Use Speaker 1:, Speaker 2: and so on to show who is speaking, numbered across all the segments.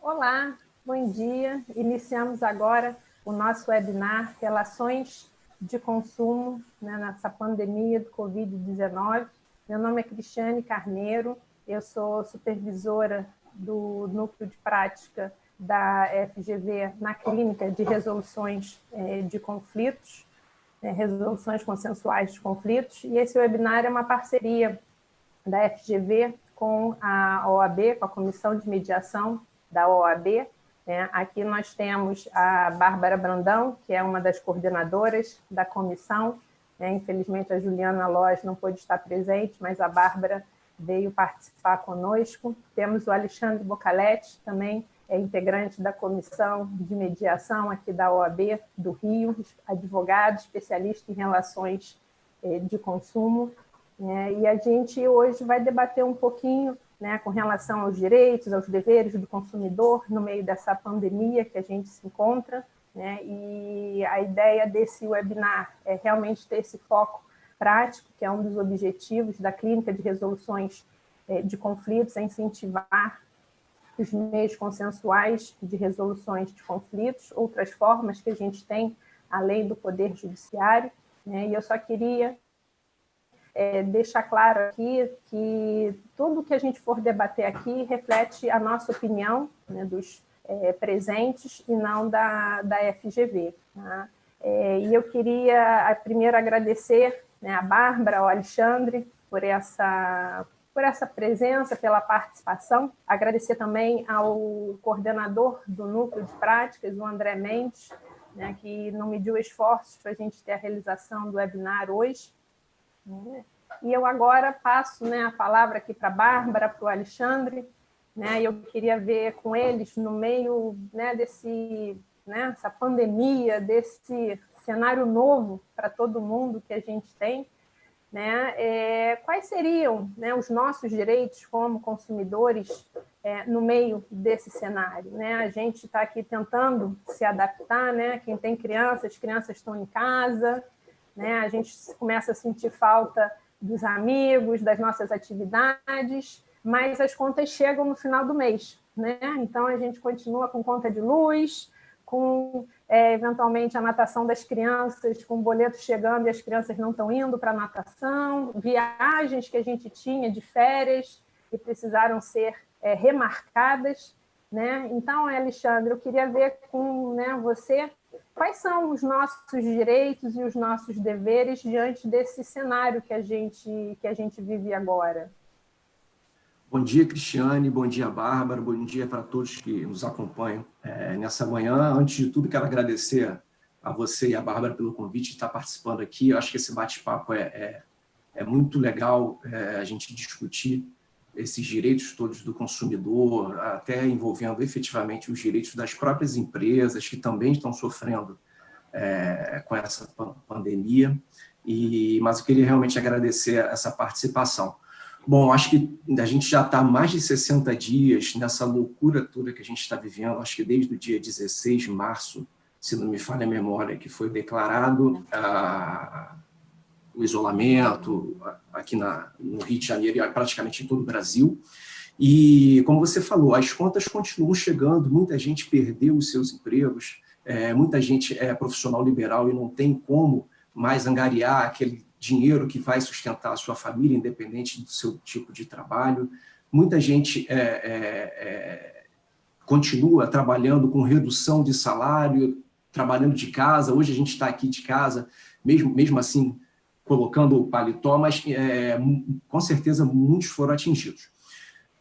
Speaker 1: Olá, bom dia. Iniciamos agora o nosso webinar Relações de Consumo, nessa pandemia do Covid-19. Meu nome é Cristiane Carneiro, eu sou supervisora do Núcleo de Prática da FGV na Clínica de Resoluções de Conflitos, Resoluções Consensuais de Conflitos, e esse webinar é uma parceria da FGV com a OAB, com a Comissão de Mediação da OAB. Aqui nós temos a Bárbara Brandão, que é uma das coordenadoras da comissão. Infelizmente, a Juliana Loz não pôde estar presente, mas a Bárbara veio participar conosco. Temos o Alexandre Bocaletti, também é integrante da Comissão de Mediação aqui da OAB do Rio, advogado, especialista em relações de consumo. E a gente hoje vai debater um pouquinho com relação aos direitos, aos deveres do consumidor no meio dessa pandemia que a gente se encontra. E a ideia desse webinar é realmente ter esse foco prático, que é um dos objetivos da Clínica de Resoluções de Conflitos, é incentivar os meios consensuais de resoluções de conflitos, outras formas que a gente tem, além do Poder Judiciário. E eu só queria deixar claro aqui que tudo que a gente for debater aqui reflete a nossa opinião, dos presentes e não da FGV. Tá? E eu queria primeiro agradecer a Bárbara, ao Alexandre, por essa presença, pela participação. Agradecer também ao coordenador do Núcleo de Práticas, o André Mendes, que não mediu esforços para a gente ter a realização do webinar hoje. E eu agora passo a palavra aqui para a Bárbara, para o Alexandre. Eu queria ver com eles, no meio dessa pandemia, desse cenário novo para todo mundo que a gente tem, quais seriam os nossos direitos como consumidores no meio desse cenário. A gente está aqui tentando se adaptar, quem tem crianças, as crianças estão em casa, a gente começa a sentir falta dos amigos, das nossas atividades, mas as contas chegam no final do mês. Então, a gente continua com conta de luz, com, eventualmente, a natação das crianças, com boleto chegando e as crianças não estão indo para a natação, viagens que a gente tinha de férias e precisaram ser remarcadas. Então, Alexandre, eu queria ver com você quais são os nossos direitos e os nossos deveres diante desse cenário que a gente vive agora.
Speaker 2: Bom dia, Cristiane, bom dia, Bárbara, bom dia para todos que nos acompanham nessa manhã. Antes de tudo, quero agradecer a você e a Bárbara pelo convite de estar participando aqui. Eu acho que esse bate-papo é muito legal, a gente discutir esses direitos todos do consumidor, até envolvendo efetivamente os direitos das próprias empresas, que também estão sofrendo com essa pandemia. Mas eu queria realmente agradecer essa participação. Bom, acho que a gente já está há mais de 60 dias nessa loucura toda que a gente está vivendo, acho que desde o dia 16 de março, se não me falha a memória, que foi declarado o isolamento aqui no Rio de Janeiro e praticamente em todo o Brasil. E, como você falou, as contas continuam chegando, muita gente perdeu os seus empregos, muita gente é profissional liberal e não tem como mais angariar aquele dinheiro que vai sustentar a sua família, independente do seu tipo de trabalho. Muita gente continua trabalhando com redução de salário, trabalhando de casa. Hoje a gente está aqui de casa, mesmo assim, colocando o paletó, mas com certeza muitos foram atingidos.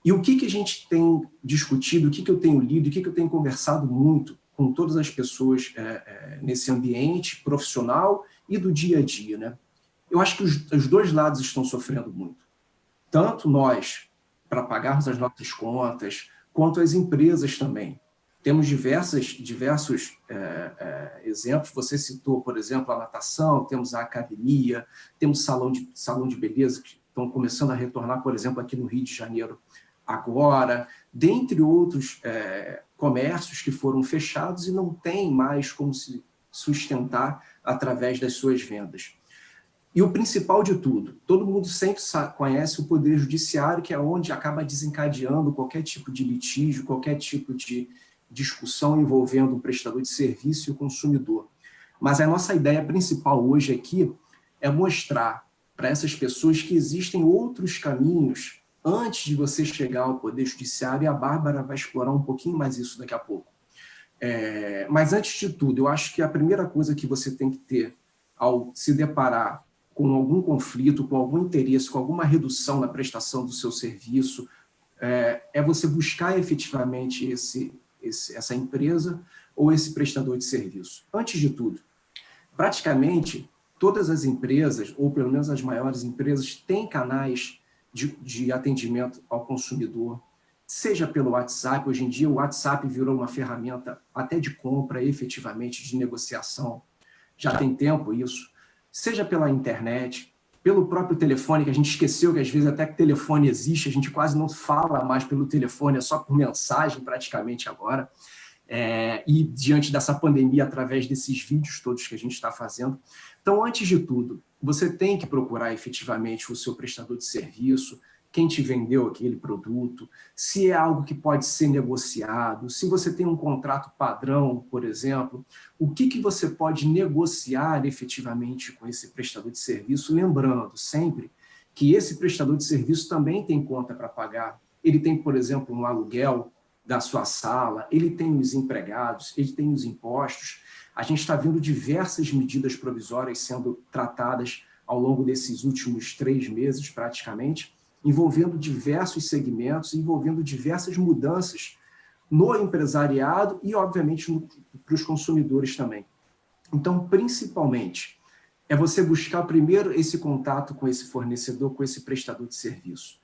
Speaker 2: E o que a gente tem discutido, o que eu tenho lido, o que eu tenho conversado muito com todas as pessoas nesse ambiente profissional e do dia a dia, Eu acho que os dois lados estão sofrendo muito. Tanto nós, para pagarmos as nossas contas, quanto as empresas também. Temos diversos exemplos. Você citou, por exemplo, a natação, temos a academia, temos salão de beleza, que estão começando a retornar, por exemplo, aqui no Rio de Janeiro agora, dentre outros comércios que foram fechados e não tem mais como se sustentar através das suas vendas. E o principal de tudo, todo mundo sempre conhece o Poder Judiciário, que é onde acaba desencadeando qualquer tipo de litígio, qualquer tipo de discussão envolvendo o prestador de serviço e o consumidor. Mas a nossa ideia principal hoje aqui é mostrar para essas pessoas que existem outros caminhos antes de você chegar ao Poder Judiciário, e a Bárbara vai explorar um pouquinho mais isso daqui a pouco. Mas, antes de tudo, eu acho que a primeira coisa que você tem que ter ao se deparar com algum conflito, com algum interesse, com alguma redução na prestação do seu serviço, é você buscar efetivamente essa empresa ou esse prestador de serviço. Antes de tudo, praticamente todas as empresas, ou pelo menos as maiores empresas, têm canais de atendimento ao consumidor, seja pelo WhatsApp. Hoje em dia o WhatsApp virou uma ferramenta até de compra, efetivamente, de negociação. Já tem tempo isso. Seja pela internet, pelo próprio telefone, que a gente esqueceu que às vezes até que telefone existe, a gente quase não fala mais pelo telefone, é só por mensagem praticamente agora. E diante dessa pandemia, através desses vídeos todos que a gente está fazendo. Então, antes de tudo, você tem que procurar efetivamente o seu prestador de serviço, quem te vendeu aquele produto, se é algo que pode ser negociado, se você tem um contrato padrão, por exemplo, o que você pode negociar efetivamente com esse prestador de serviço, lembrando sempre que esse prestador de serviço também tem conta para pagar. Ele tem, por exemplo, um aluguel da sua sala, ele tem os empregados, ele tem os impostos. A gente está vendo diversas medidas provisórias sendo tratadas ao longo desses últimos 3 meses, praticamente, envolvendo diversos segmentos, envolvendo diversas mudanças no empresariado e, obviamente, para os consumidores também. Então, principalmente, é você buscar primeiro esse contato com esse fornecedor, com esse prestador de serviço.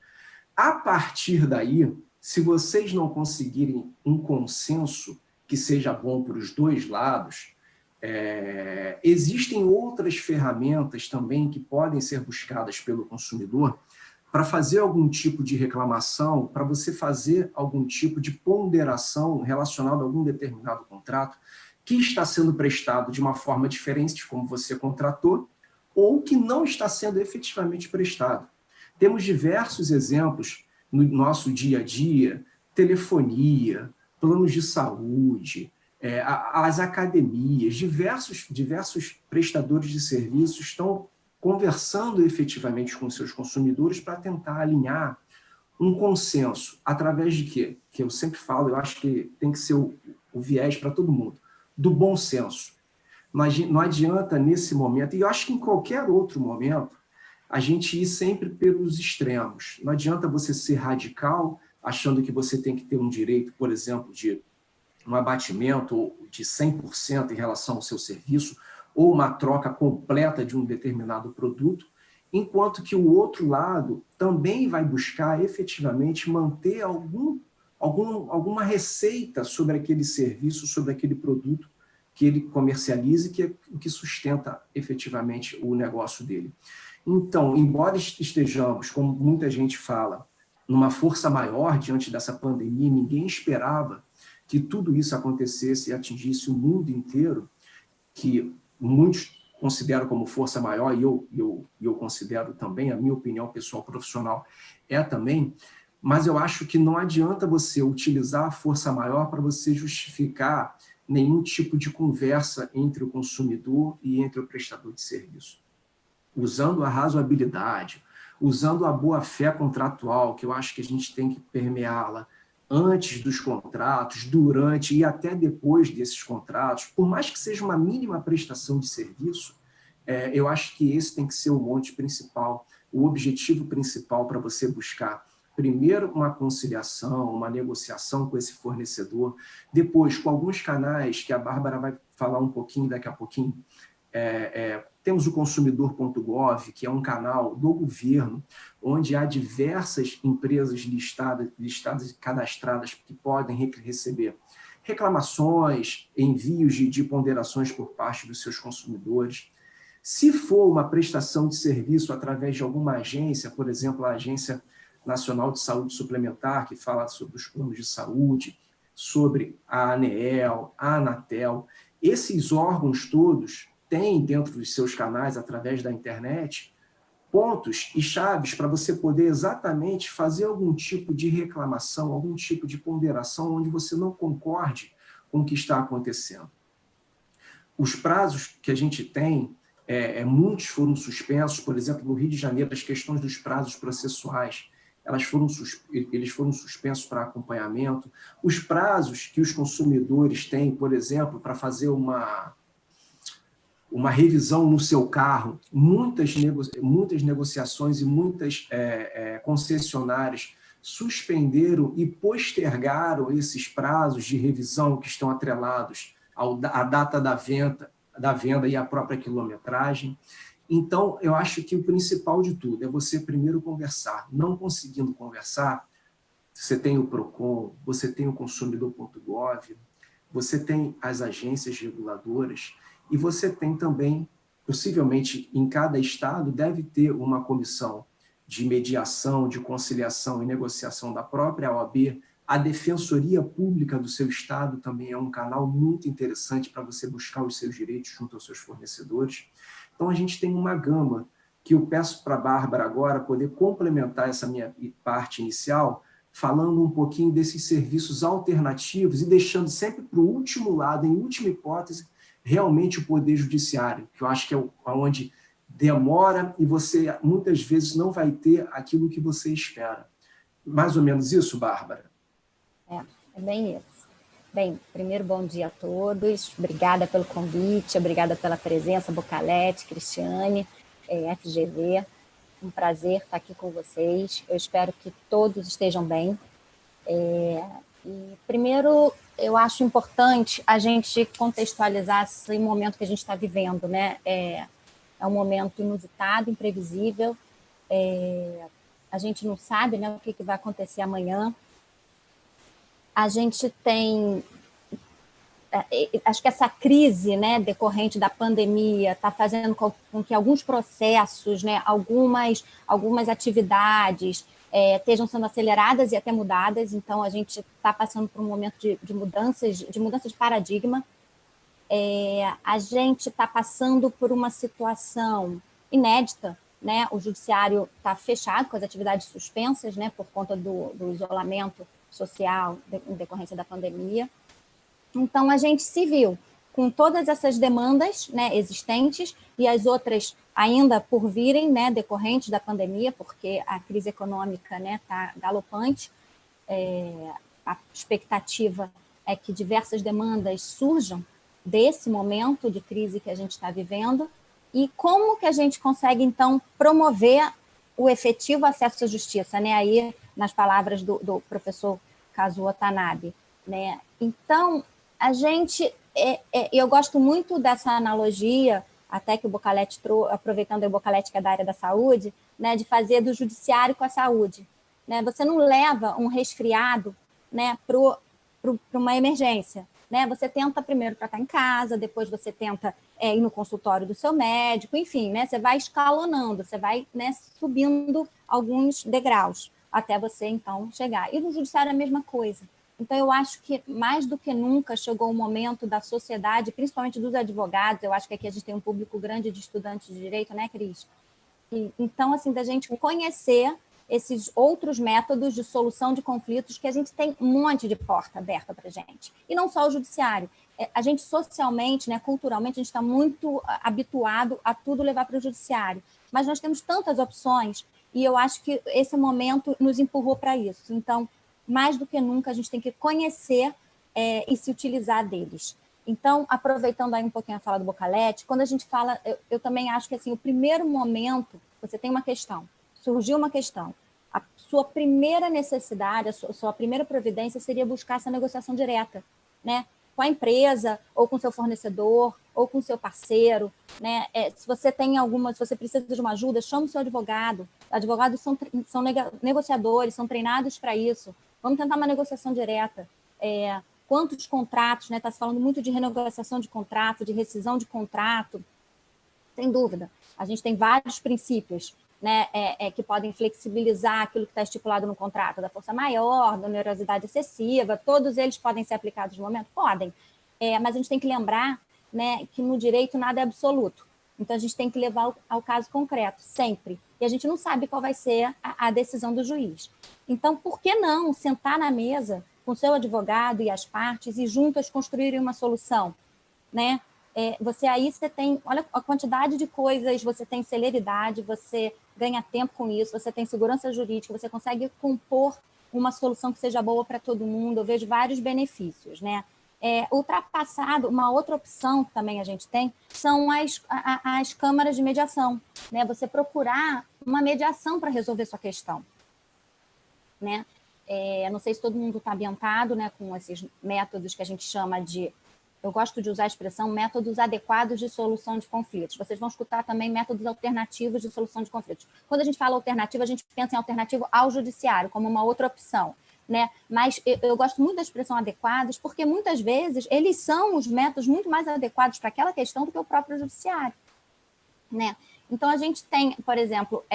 Speaker 2: A partir daí, se vocês não conseguirem um consenso que seja bom para os dois lados, existem outras ferramentas também que podem ser buscadas pelo consumidor para fazer algum tipo de reclamação, para você fazer algum tipo de ponderação relacionada a algum determinado contrato que está sendo prestado de uma forma diferente de como você contratou ou que não está sendo efetivamente prestado. Temos diversos exemplos no nosso dia a dia: telefonia, planos de saúde, as academias, diversos prestadores de serviços estão conversando efetivamente com seus consumidores para tentar alinhar um consenso, através de quê? Que eu sempre falo, eu acho que tem que ser o viés para todo mundo, do bom senso. Não adianta nesse momento, e eu acho que em qualquer outro momento, a gente ir sempre pelos extremos. Não adianta você ser radical, achando que você tem que ter um direito, por exemplo, de um abatimento de 100% em relação ao seu serviço, ou uma troca completa de um determinado produto, enquanto que o outro lado também vai buscar efetivamente manter alguma receita sobre aquele serviço, sobre aquele produto que ele comercializa, que é o que sustenta efetivamente o negócio dele. Então, embora estejamos, como muita gente fala, numa força maior diante dessa pandemia, ninguém esperava que tudo isso acontecesse e atingisse o mundo inteiro, que muitos consideram como força maior, e eu considero também, a minha opinião pessoal profissional também, mas eu acho que não adianta você utilizar a força maior para você justificar nenhum tipo de conversa entre o consumidor e entre o prestador de serviço. Usando a razoabilidade, usando a boa-fé contratual, que eu acho que a gente tem que permeá-la antes dos contratos, durante e até depois desses contratos, por mais que seja uma mínima prestação de serviço, eu acho que esse tem que ser o monte principal, o objetivo principal para você buscar, primeiro, uma conciliação, uma negociação com esse fornecedor, depois, com alguns canais, que a Bárbara vai falar um pouquinho daqui a pouquinho, temos o consumidor.gov, que é um canal do governo, onde há diversas empresas listadas e cadastradas que podem receber reclamações, envios de ponderações por parte dos seus consumidores. Se for uma prestação de serviço através de alguma agência, por exemplo, a Agência Nacional de Saúde Suplementar, que fala sobre os planos de saúde, sobre a ANEEL, a Anatel, esses órgãos todos, tem dentro dos seus canais, através da internet, pontos e chaves para você poder exatamente fazer algum tipo de reclamação, algum tipo de ponderação onde você não concorde com o que está acontecendo. Os prazos que a gente tem, muitos foram suspensos, por exemplo, no Rio de Janeiro, as questões dos prazos processuais, eles foram suspensos para acompanhamento. Os prazos que os consumidores têm, por exemplo, para fazer uma revisão no seu carro, muitas negociações e muitas concessionárias suspenderam e postergaram esses prazos de revisão que estão atrelados à data da venda e à própria quilometragem. Então, eu acho que o principal de tudo é você primeiro conversar. Não conseguindo conversar, você tem o PROCON, você tem o consumidor.gov, você tem as agências reguladoras e você tem também, possivelmente, em cada estado, deve ter uma comissão de mediação, de conciliação e negociação da própria OAB. A Defensoria Pública do seu estado também é um canal muito interessante para você buscar os seus direitos junto aos seus fornecedores. Então, a gente tem uma gama que eu peço para a Bárbara agora poder complementar essa minha parte inicial, falando um pouquinho desses serviços alternativos e deixando sempre para o último lado, em última hipótese, realmente o Poder Judiciário, que eu acho que é onde demora e você muitas vezes não vai ter aquilo que você espera. Mais ou menos isso, Bárbara?
Speaker 3: É bem isso. Bem, primeiro, bom dia a todos. Obrigada pelo convite, obrigada pela presença, Bocalete, Cristiane, FGV. Um prazer estar aqui com vocês. Eu espero que todos estejam bem. E, primeiro, eu acho importante a gente contextualizar esse momento que a gente está vivendo, né? É um momento inusitado, imprevisível. A gente não sabe, né, o que vai acontecer amanhã. A gente tem... acho que essa crise, né, decorrente da pandemia está fazendo com que alguns processos, né, algumas atividades estejam sendo aceleradas e até mudadas. Então, a gente está passando por um momento de mudanças de paradigma. A gente está passando por uma situação inédita, né? O judiciário está fechado, com as atividades suspensas, né, por conta do isolamento social em decorrência da pandemia. Então, a gente se viu com todas essas demandas, né, existentes e as outras ainda por virem, né, decorrentes da pandemia, porque a crise econômica, né, está galopante. A expectativa é que diversas demandas surjam desse momento de crise que a gente está vivendo. E como que a gente consegue, então, promover o efetivo acesso à justiça, né? Aí, nas palavras do professor Kazuo Watanabe, né? Então, a gente... eu gosto muito dessa analogia, até que o Bocalete trouxe, aproveitando o Bocalete, que é da área da saúde, né, de fazer do judiciário com a saúde. Né? Você não leva um resfriado, né, para uma emergência. Né? Você tenta primeiro tratar em casa, depois você tenta ir no consultório do seu médico, enfim, né? Você vai escalonando, você vai, né, subindo alguns degraus até você, então, chegar. E no judiciário é a mesma coisa. Então, eu acho que, mais do que nunca, chegou o momento da sociedade, principalmente dos advogados. Eu acho que aqui a gente tem um público grande de estudantes de direito, né, Cris? Então, assim, da gente conhecer esses outros métodos de solução de conflitos, que a gente tem um monte de porta aberta para a gente. E não só o judiciário. A gente socialmente, né, culturalmente, a gente está muito habituado a tudo levar para o judiciário. Mas nós temos tantas opções e eu acho que esse momento nos empurrou para isso. Então, mais do que nunca, a gente tem que conhecer e se utilizar deles. Então, aproveitando aí um pouquinho a fala do Bocalete, quando a gente fala, eu também acho que assim, o primeiro momento, você tem uma questão, surgiu uma questão, a sua primeira necessidade, a sua primeira providência seria buscar essa negociação direta, né? Com a empresa, ou com seu fornecedor, ou com seu parceiro, né? Se você se você precisa de uma ajuda, chama o seu advogado. Advogados são negociadores, são treinados para isso. Vamos tentar uma negociação direta. Quantos contratos, né? Está se falando muito de renegociação de contrato, de rescisão de contrato. Sem dúvida. A gente tem vários princípios, né, que podem flexibilizar aquilo que está estipulado no contrato, da força maior, da onerosidade excessiva, todos eles podem ser aplicados no momento? Podem. Mas a gente tem que lembrar né, que no direito nada é absoluto. Então, a gente tem que levar ao caso concreto, sempre. E a gente não sabe qual vai ser a decisão do juiz. Então, por que não sentar na mesa com o seu advogado e as partes e juntas construírem uma solução, né? Você tem, olha a quantidade de coisas, você tem celeridade, você ganha tempo com isso, você tem segurança jurídica, você consegue compor uma solução que seja boa para todo mundo. Eu vejo vários benefícios, né? Ultrapassado, uma outra opção que também a gente tem são as câmaras de mediação, né? Você procurar uma mediação para resolver sua questão, né? Não sei se todo mundo está ambientado, né, com esses métodos que a gente chama de, eu gosto de usar a expressão métodos adequados de solução de conflitos. Vocês vão escutar também métodos alternativos de solução de conflitos. Quando a gente fala alternativa, a gente pensa em alternativo ao judiciário, como uma outra opção, né? Mas eu gosto muito da expressão adequados, porque muitas vezes eles são os métodos muito mais adequados para aquela questão do que o próprio judiciário, né? Então, a gente tem, por exemplo,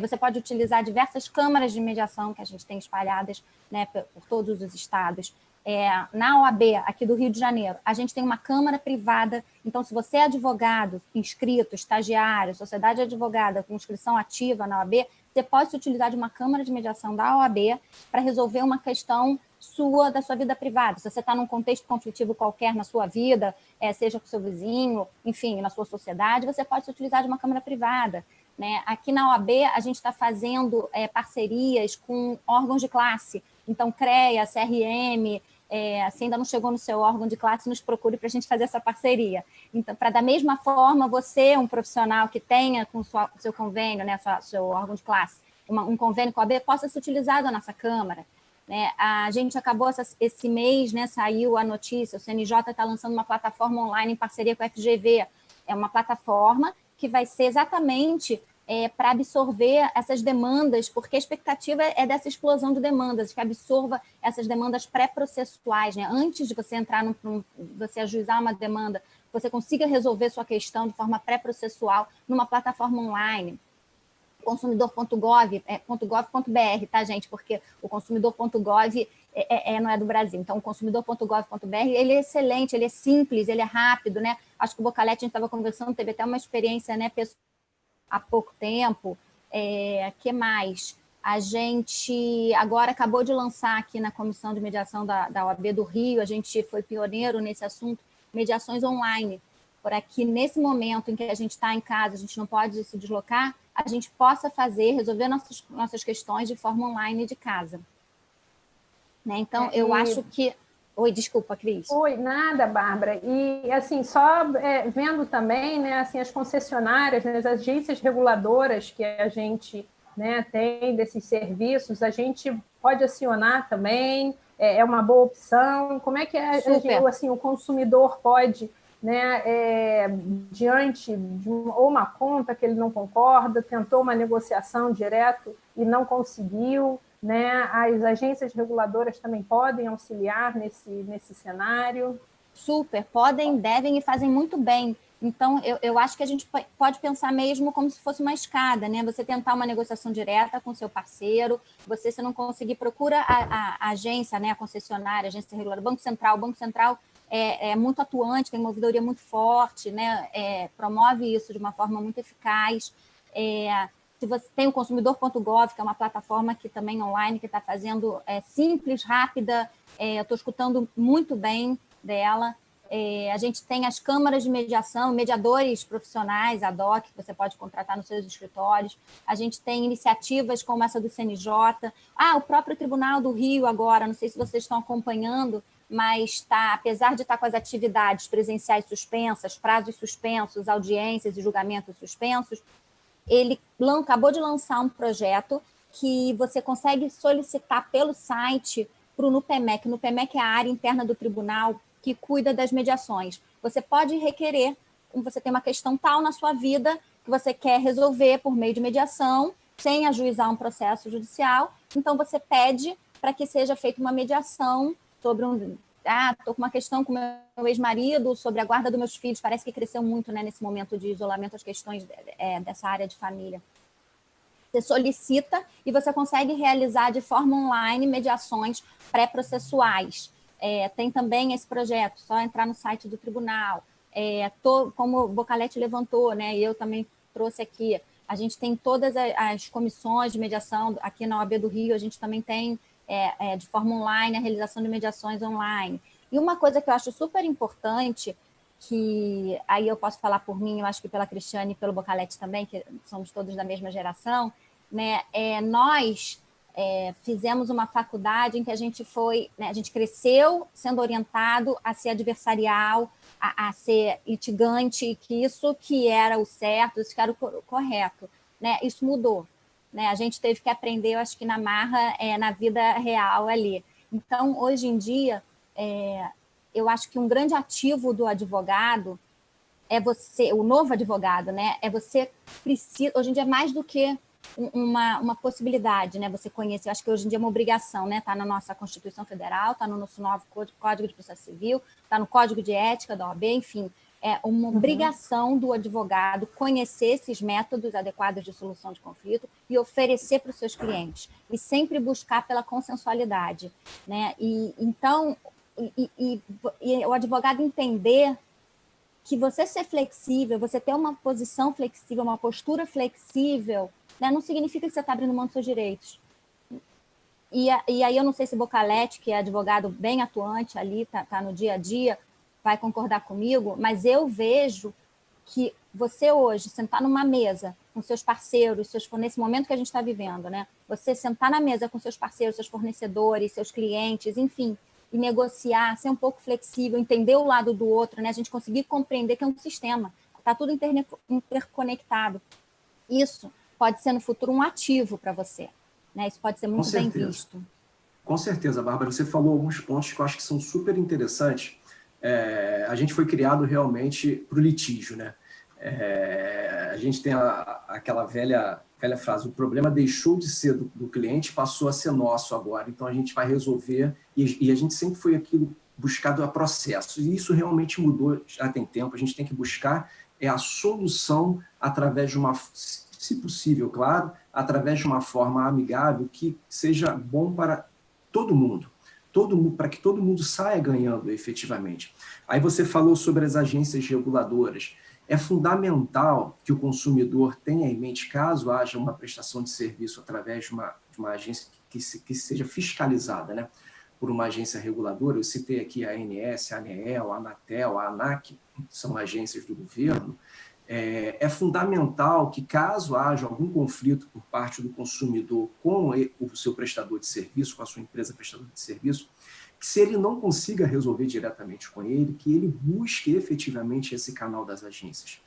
Speaker 3: você pode utilizar diversas câmaras de mediação que a gente tem espalhadas, né, por todos os estados. Na OAB, aqui do Rio de Janeiro, a gente tem uma câmara privada. Então, se você é advogado, inscrito, estagiário, sociedade advogada com inscrição ativa na OAB, você pode se utilizar de uma câmara de mediação da OAB para resolver uma questão da sua vida privada. Se você está num contexto conflitivo qualquer na sua vida, seja com seu vizinho, enfim, na sua sociedade, você pode se utilizar de uma câmara privada, né? Aqui na OAB, a gente está fazendo parcerias com órgãos de classe. Então, CREA, CRM, se ainda não chegou no seu órgão de classe, nos procure para a gente fazer essa parceria. Então, para da mesma forma, você, um profissional que tenha com o seu convênio, né, seu órgão de classe, um convênio com a OAB, possa ser utilizado na nossa Câmara, né? A gente acabou esse mês, né, saiu a notícia, o CNJ está lançando uma plataforma online em parceria com a FGV. É uma plataforma que vai ser exatamente para absorver essas demandas, porque a expectativa é dessa explosão de demandas, que absorva essas demandas pré-processuais, né? Antes de você entrar você ajuizar uma demanda, você consiga resolver sua questão de forma pré-processual numa plataforma online. consumidor.gov.br, tá, gente? Porque o consumidor.gov não é do Brasil. Então, o consumidor.gov.br, ele é excelente, ele é simples, ele é rápido, né? Acho que o Bocaletti, a gente estava conversando, teve até uma experiência, né, pessoal, há pouco tempo. Que mais? A gente agora acabou de lançar aqui na Comissão de Mediação da OAB do Rio, a gente foi pioneiro nesse assunto, mediações online, para que nesse momento em que a gente está em casa, a gente não pode se deslocar, a gente possa resolver nossas questões de forma online de casa. Né? Então, eu acho que... Oi, desculpa, Cris.
Speaker 1: Oi, nada, Bárbara. E, assim, só vendo também, né, assim, as concessionárias, né, as agências reguladoras que a gente, né, tem desses serviços, a gente pode acionar também, é uma boa opção. Como é que assim, o consumidor pode, né, diante de uma conta que ele não concorda, tentou uma negociação direto e não conseguiu, né? As agências reguladoras também podem auxiliar nesse cenário?
Speaker 3: Super, podem, devem e fazem muito bem. Então, eu acho que a gente pode pensar mesmo como se fosse uma escada, né? Você tentar uma negociação direta com o seu parceiro, se não conseguir, procura a agência, né? A concessionária, a agência reguladora, Banco Central. O Banco Central é muito atuante, tem uma ouvidoria muito forte, né? Promove isso de uma forma muito eficaz. Se você tem o consumidor.gov, que é uma plataforma que também online, que está fazendo simples, rápida, eu estou escutando muito bem dela. A gente tem as câmaras de mediação, mediadores profissionais, ad hoc, que você pode contratar nos seus escritórios. A gente tem iniciativas como essa do CNJ. O próprio Tribunal do Rio agora, não sei se vocês estão acompanhando, mas apesar de estar com as atividades presenciais suspensas, prazos suspensos, audiências e julgamentos suspensos, ele acabou de lançar um projeto que você consegue solicitar pelo site para o NUPEMEC. O NUPEMEC é a área interna do tribunal que cuida das mediações. Você pode requerer, você tem uma questão tal na sua vida que você quer resolver por meio de mediação, sem ajuizar um processo judicial, então você pede para que seja feita uma mediação sobre estou com uma questão com meu ex-marido sobre a guarda dos meus filhos, parece que cresceu muito, né, nesse momento de isolamento as questões dessa área de família. Você solicita e você consegue realizar de forma online mediações pré-processuais. Tem também esse projeto, só entrar no site do tribunal. como o Bocaletti levantou, né, e eu também trouxe aqui, a gente tem todas as comissões de mediação, aqui na OAB do Rio, a gente também tem, de forma online, a realização de mediações online. E uma coisa que eu acho super importante, que aí eu posso falar por mim, eu acho que pela Cristiane e pelo Bocaletti também, que somos todos da mesma geração, né, nós fizemos uma faculdade em que a gente foi, né, a gente cresceu sendo orientado a ser adversarial, a ser litigante, que isso que era o certo, isso que era o correto, né? Isso mudou, né? A gente teve que aprender, eu acho que na marra, na vida real ali. Então, hoje em dia, eu acho que um grande ativo do advogado é você, o novo advogado, né? Você precisa, hoje em dia, mais do que uma possibilidade, né? Você conhecer, acho que hoje em dia é uma obrigação, né? Está na nossa Constituição Federal, está no nosso novo Código de Processo Civil, está no Código de Ética da OAB, enfim, é uma obrigação do advogado conhecer esses métodos adequados de solução de conflito e oferecer para os seus clientes, e sempre buscar pela consensualidade, né? E então, o advogado entender que você ser flexível, você ter uma posição flexível, uma postura flexível, né, não significa que você está abrindo mão dos seus direitos. E aí eu não sei se Bocaletti, que é advogado bem atuante ali, tá no dia a dia, vai concordar comigo, mas eu vejo que você hoje sentar numa mesa com seus parceiros, nesse momento que a gente está vivendo, né? Você sentar na mesa com seus parceiros, seus fornecedores, seus clientes, enfim, e negociar, ser um pouco flexível, entender o lado do outro, né? A gente conseguir compreender que é um sistema, está tudo interconectado. Isso pode ser no futuro um ativo para você, né? Isso pode ser muito bem visto.
Speaker 2: Com certeza, Bárbara, você falou alguns pontos que eu acho que são super interessantes. A gente foi criado realmente para o litígio, né? A gente tem aquela velha frase, o problema deixou de ser do cliente, passou a ser nosso agora, então a gente vai resolver, e a gente sempre foi aquilo buscado a processo, e isso realmente mudou já tem tempo. A gente tem que buscar a solução através de uma, se possível, claro, através de uma forma amigável que seja bom para todo mundo, para que todo mundo saia ganhando efetivamente. Aí você falou sobre as agências reguladoras. É fundamental que o consumidor tenha em mente, caso haja uma prestação de serviço através de uma agência que seja fiscalizada, né, por uma agência reguladora. Eu citei aqui a ANS, a ANEEL, a Anatel, a ANAC, são agências do governo. É fundamental que, caso haja algum conflito por parte do consumidor com o seu prestador de serviço, com a sua empresa prestadora de serviço, que se ele não consiga resolver diretamente com ele, que ele busque efetivamente esse canal das agências.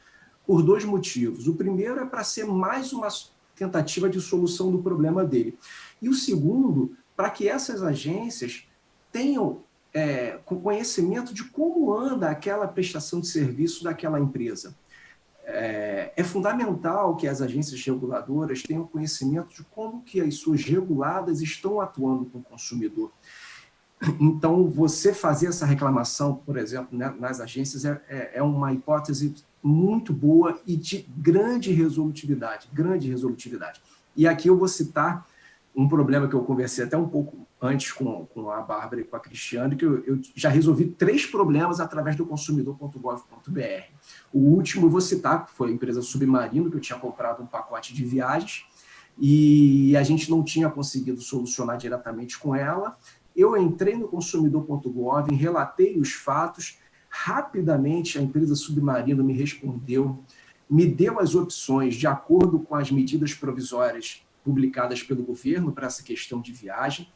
Speaker 2: Por dois motivos. O primeiro é para ser mais uma tentativa de solução do problema dele. E o segundo, para que essas agências tenham conhecimento de como anda aquela prestação de serviço daquela empresa. É fundamental que as agências reguladoras tenham conhecimento de como que as suas reguladas estão atuando com o consumidor. Então, você fazer essa reclamação, por exemplo, né, nas agências, é uma hipótese muito boa e de grande resolutividade, E aqui eu vou citar um problema que eu conversei até um pouco antes com a Bárbara e com a Cristiane, que eu já resolvi 3 problemas através do consumidor.gov.br. O último eu vou citar, que foi a empresa Submarino, que eu tinha comprado um pacote de viagens e a gente não tinha conseguido solucionar diretamente com ela. Eu entrei no consumidor.gov, relatei os fatos, rapidamente a empresa Submarino me respondeu, me deu as opções de acordo com as medidas provisórias publicadas pelo governo para essa questão de viagem,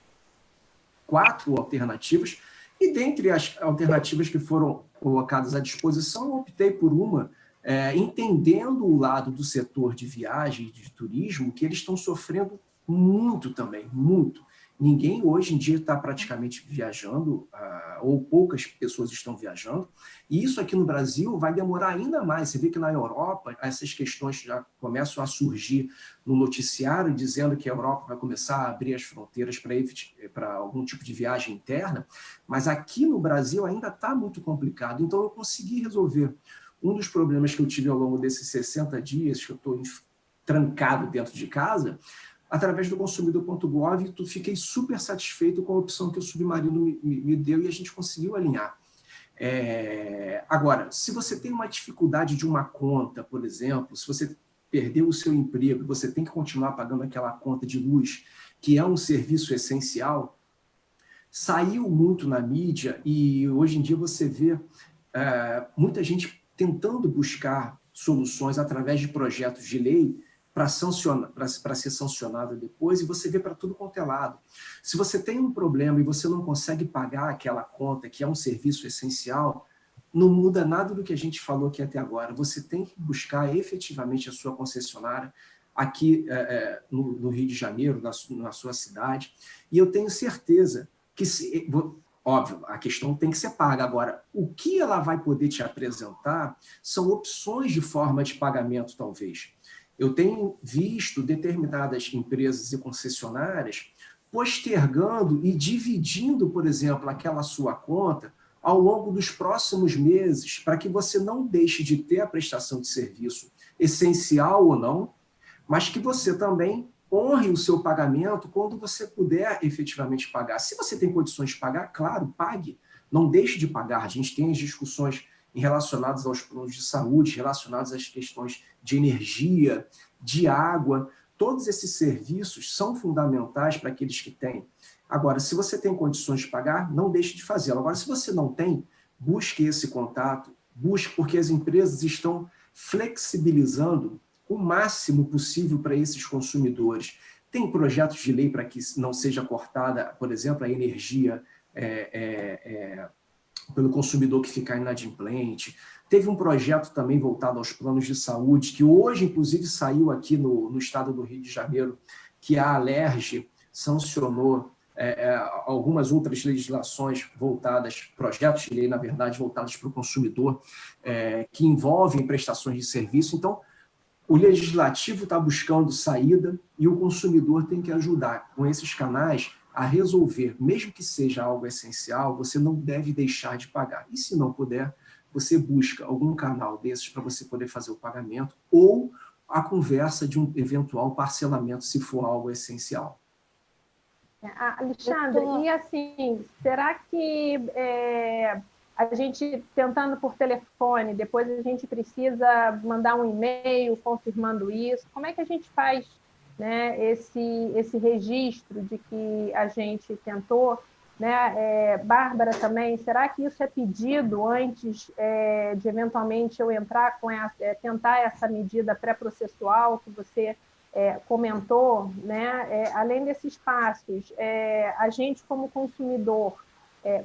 Speaker 2: 4 alternativas, e dentre as alternativas que foram colocadas à disposição, eu optei por uma, entendendo o lado do setor de viagem e de turismo, que eles estão sofrendo muito também, muito. Ninguém hoje em dia está praticamente viajando, ou poucas pessoas estão viajando, e isso aqui no Brasil vai demorar ainda mais. Você vê que na Europa essas questões já começam a surgir no noticiário, dizendo que a Europa vai começar a abrir as fronteiras para algum tipo de viagem interna, mas aqui no Brasil ainda está muito complicado. Então eu consegui resolver um dos problemas que eu tive ao longo desses 60 dias, que eu estou trancado dentro de casa, através do consumidor.gov, fiquei super satisfeito com a opção que o Submarino me deu e a gente conseguiu alinhar. Agora, se você tem uma dificuldade de uma conta, por exemplo, se você perdeu o seu emprego, você tem que continuar pagando aquela conta de luz, que é um serviço essencial, saiu muito na mídia e hoje em dia você vê muita gente tentando buscar soluções através de projetos de lei para ser sancionada depois, e você vê para tudo quanto é lado. Se você tem um problema e você não consegue pagar aquela conta, que é um serviço essencial, não muda nada do que a gente falou aqui até agora. Você tem que buscar efetivamente a sua concessionária aqui no Rio de Janeiro, na sua cidade, e eu tenho certeza que, óbvio, a questão tem que ser paga. Agora, o que ela vai poder te apresentar são opções de forma de pagamento, talvez. Eu tenho visto determinadas empresas e concessionárias postergando e dividindo, por exemplo, aquela sua conta ao longo dos próximos meses, para que você não deixe de ter a prestação de serviço, essencial ou não, mas que você também honre o seu pagamento quando você puder efetivamente pagar. Se você tem condições de pagar, claro, pague. Não deixe de pagar. A gente tem as discussões relacionadas aos planos de saúde, relacionadas às questões de energia, de água. Todos esses serviços são fundamentais para aqueles que têm. Agora, se você tem condições de pagar, não deixe de fazê-lo. Agora, se você não tem, busque esse contato, busque, porque as empresas estão flexibilizando o máximo possível para esses consumidores. Tem projetos de lei para que não seja cortada, por exemplo, a energia pelo consumidor que ficar inadimplente. Teve um projeto também voltado aos planos de saúde, que hoje, inclusive, saiu aqui no estado do Rio de Janeiro, que a Alerj sancionou algumas outras legislações voltadas, projetos de lei, na verdade, voltados para o consumidor, que envolvem prestações de serviço. Então, o legislativo está buscando saída e o consumidor tem que ajudar com esses canais a resolver, mesmo que seja algo essencial, você não deve deixar de pagar. E se não puder, você busca algum canal desses para você poder fazer o pagamento ou a conversa de um eventual parcelamento, se for algo essencial.
Speaker 1: Alexandre, e assim, será que a gente tentando por telefone, depois a gente precisa mandar um e-mail confirmando isso? Como é que a gente faz, né, esse registro de que a gente tentou, né? Bárbara também, será que isso é pedido antes de eventualmente eu entrar com tentar essa medida pré-processual que você comentou, né? Além desses passos, a gente como consumidor,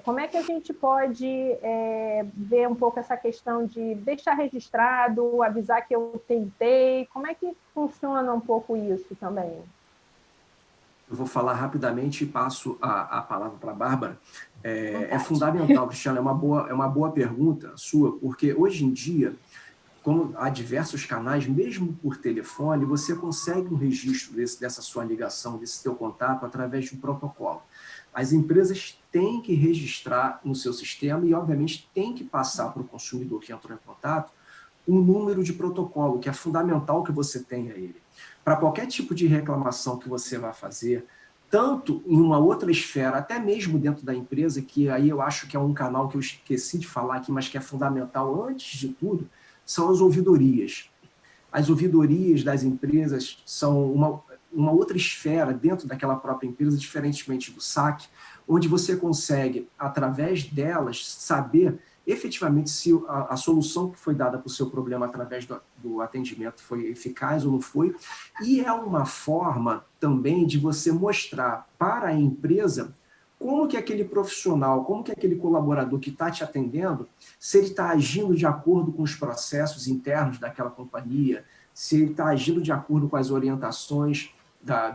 Speaker 1: como é que a gente pode ver um pouco essa questão de deixar registrado, avisar que eu tentei? Como é que funciona um pouco isso também?
Speaker 2: Eu vou falar rapidamente e passo a palavra para a Bárbara. É fundamental, Cristiano, é uma boa pergunta sua, porque hoje em dia, como há diversos canais, mesmo por telefone, você consegue um registro dessa sua ligação, desse teu contato, através de um protocolo. As empresas têm que registrar no seu sistema e, obviamente, têm que passar para o consumidor que entrou em contato um número de protocolo, que é fundamental que você tenha ele. Para qualquer tipo de reclamação que você vai fazer, tanto em uma outra esfera, até mesmo dentro da empresa, que aí eu acho que é um canal que eu esqueci de falar aqui, mas que é fundamental antes de tudo, são as ouvidorias. As ouvidorias das empresas são uma outra esfera dentro daquela própria empresa, diferentemente do SAC, onde você consegue, através delas, saber efetivamente se a solução que foi dada para o seu problema através do atendimento foi eficaz ou não foi, e é uma forma também de você mostrar para a empresa como que aquele profissional, como que aquele colaborador que está te atendendo, se ele está agindo de acordo com os processos internos daquela companhia, se ele está agindo de acordo com as orientações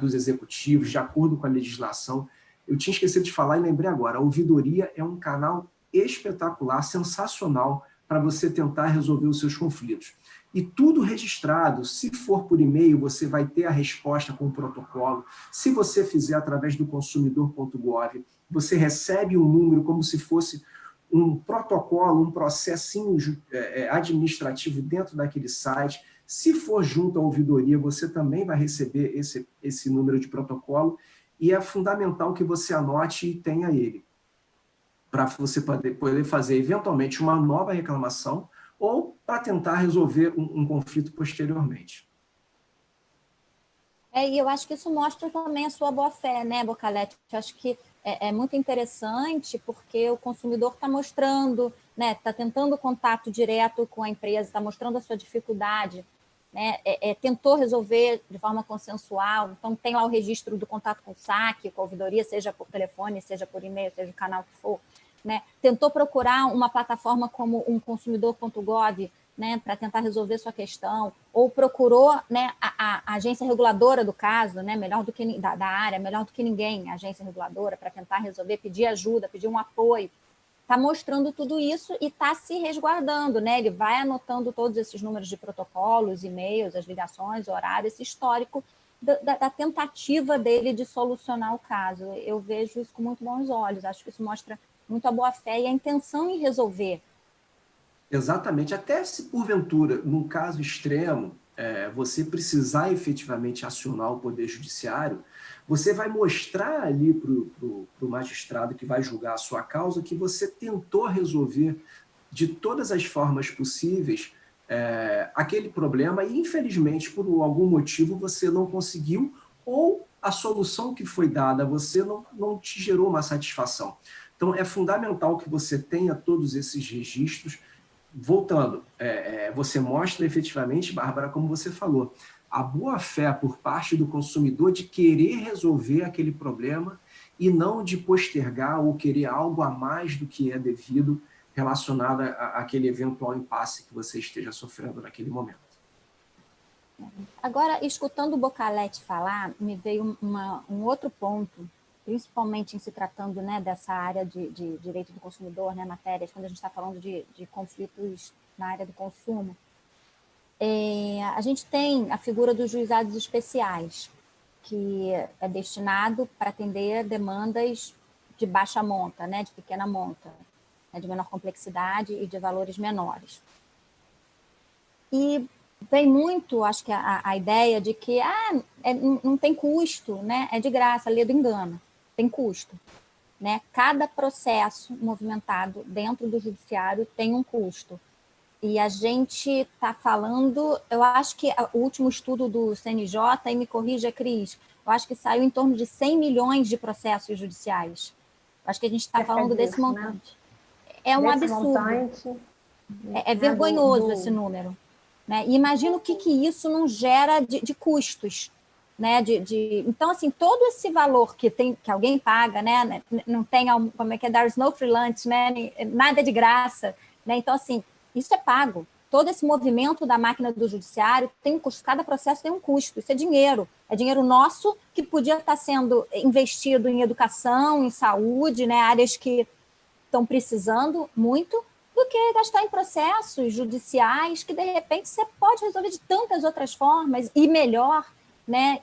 Speaker 2: dos executivos, de acordo com a legislação. Eu tinha esquecido de falar e lembrei agora, a ouvidoria é um canal espetacular, sensacional, para você tentar resolver os seus conflitos. E tudo registrado, se for por e-mail, você vai ter a resposta com o protocolo. Se você fizer através do consumidor.gov, você recebe um número como se fosse um protocolo, um processinho administrativo dentro daquele site. Se for junto à ouvidoria, você também vai receber esse número de protocolo e é fundamental que você anote e tenha ele. para você poder fazer, eventualmente, uma nova reclamação ou para tentar resolver um conflito posteriormente.
Speaker 3: E eu acho que isso mostra também a sua boa-fé, né, Bocaletti? Eu acho que é muito interessante porque o consumidor está mostrando, né, está tentando contato direto com a empresa, está mostrando a sua dificuldade, né, tentou resolver de forma consensual, então tem lá o registro do contato com o saque, com a ouvidoria, seja por telefone, seja por e-mail, seja o canal que for, né, tentou procurar uma plataforma como um consumidor.gov, né, para tentar resolver sua questão, ou procurou, né, a agência reguladora do caso, né, melhor do que da área, melhor do que ninguém, a agência reguladora, para tentar resolver, pedir ajuda, pedir um apoio. Está mostrando tudo isso e está se resguardando, né? Ele vai anotando todos esses números de protocolos, e-mails, as ligações, horário, esse histórico da tentativa dele de solucionar o caso. Eu vejo isso com muito bons olhos, acho que isso mostra muito a boa-fé e a intenção em resolver.
Speaker 2: Exatamente. Até se, porventura, num caso extremo, você precisar efetivamente acionar o Poder Judiciário, você vai mostrar ali para o magistrado que vai julgar a sua causa que você tentou resolver de todas as formas possíveis aquele problema e, infelizmente, por algum motivo, você não conseguiu ou a solução que foi dada a você não te gerou uma satisfação. Então, é fundamental que você tenha todos esses registros. Voltando, você mostra efetivamente, Bárbara, como você falou, a boa-fé por parte do consumidor de querer resolver aquele problema e não de postergar ou querer algo a mais do que é devido relacionado àquele eventual impasse que você esteja sofrendo naquele momento.
Speaker 3: Agora, escutando o Bocaletti falar, me veio um outro ponto, principalmente em se tratando, né, dessa área de direito do consumidor, né, matérias, quando a gente está falando de conflitos na área do consumo. A gente tem a figura dos juizados especiais, que é destinado para atender demandas de baixa monta, né, de pequena monta, né, de menor complexidade e de valores menores. E vem muito, acho que a ideia de que não tem custo, né, é de graça, lê do engano, tem custo. Né? Cada processo movimentado dentro do judiciário tem um custo. E a gente está falando, eu acho que o último estudo do CNJ, e me corrija, Cris, eu acho que saiu em torno de 100 milhões de processos judiciais. Eu acho que a gente está falando desse montante. Né? É um absurdo. Montante, é vergonhoso esse número. Né? E imagina o que isso não gera de custos. Né? Então, assim, todo esse valor que alguém paga, né? Não tem, como é que é, there's no free lunch, né? Nada de graça. Né? Então, assim, isso é pago. Todo esse movimento da máquina do judiciário tem um custo, cada processo tem um custo, isso é dinheiro nosso que podia estar sendo investido em educação, em saúde, né? Áreas que estão precisando muito, do que gastar em processos judiciais que, de repente, você pode resolver de tantas outras formas e melhor, né?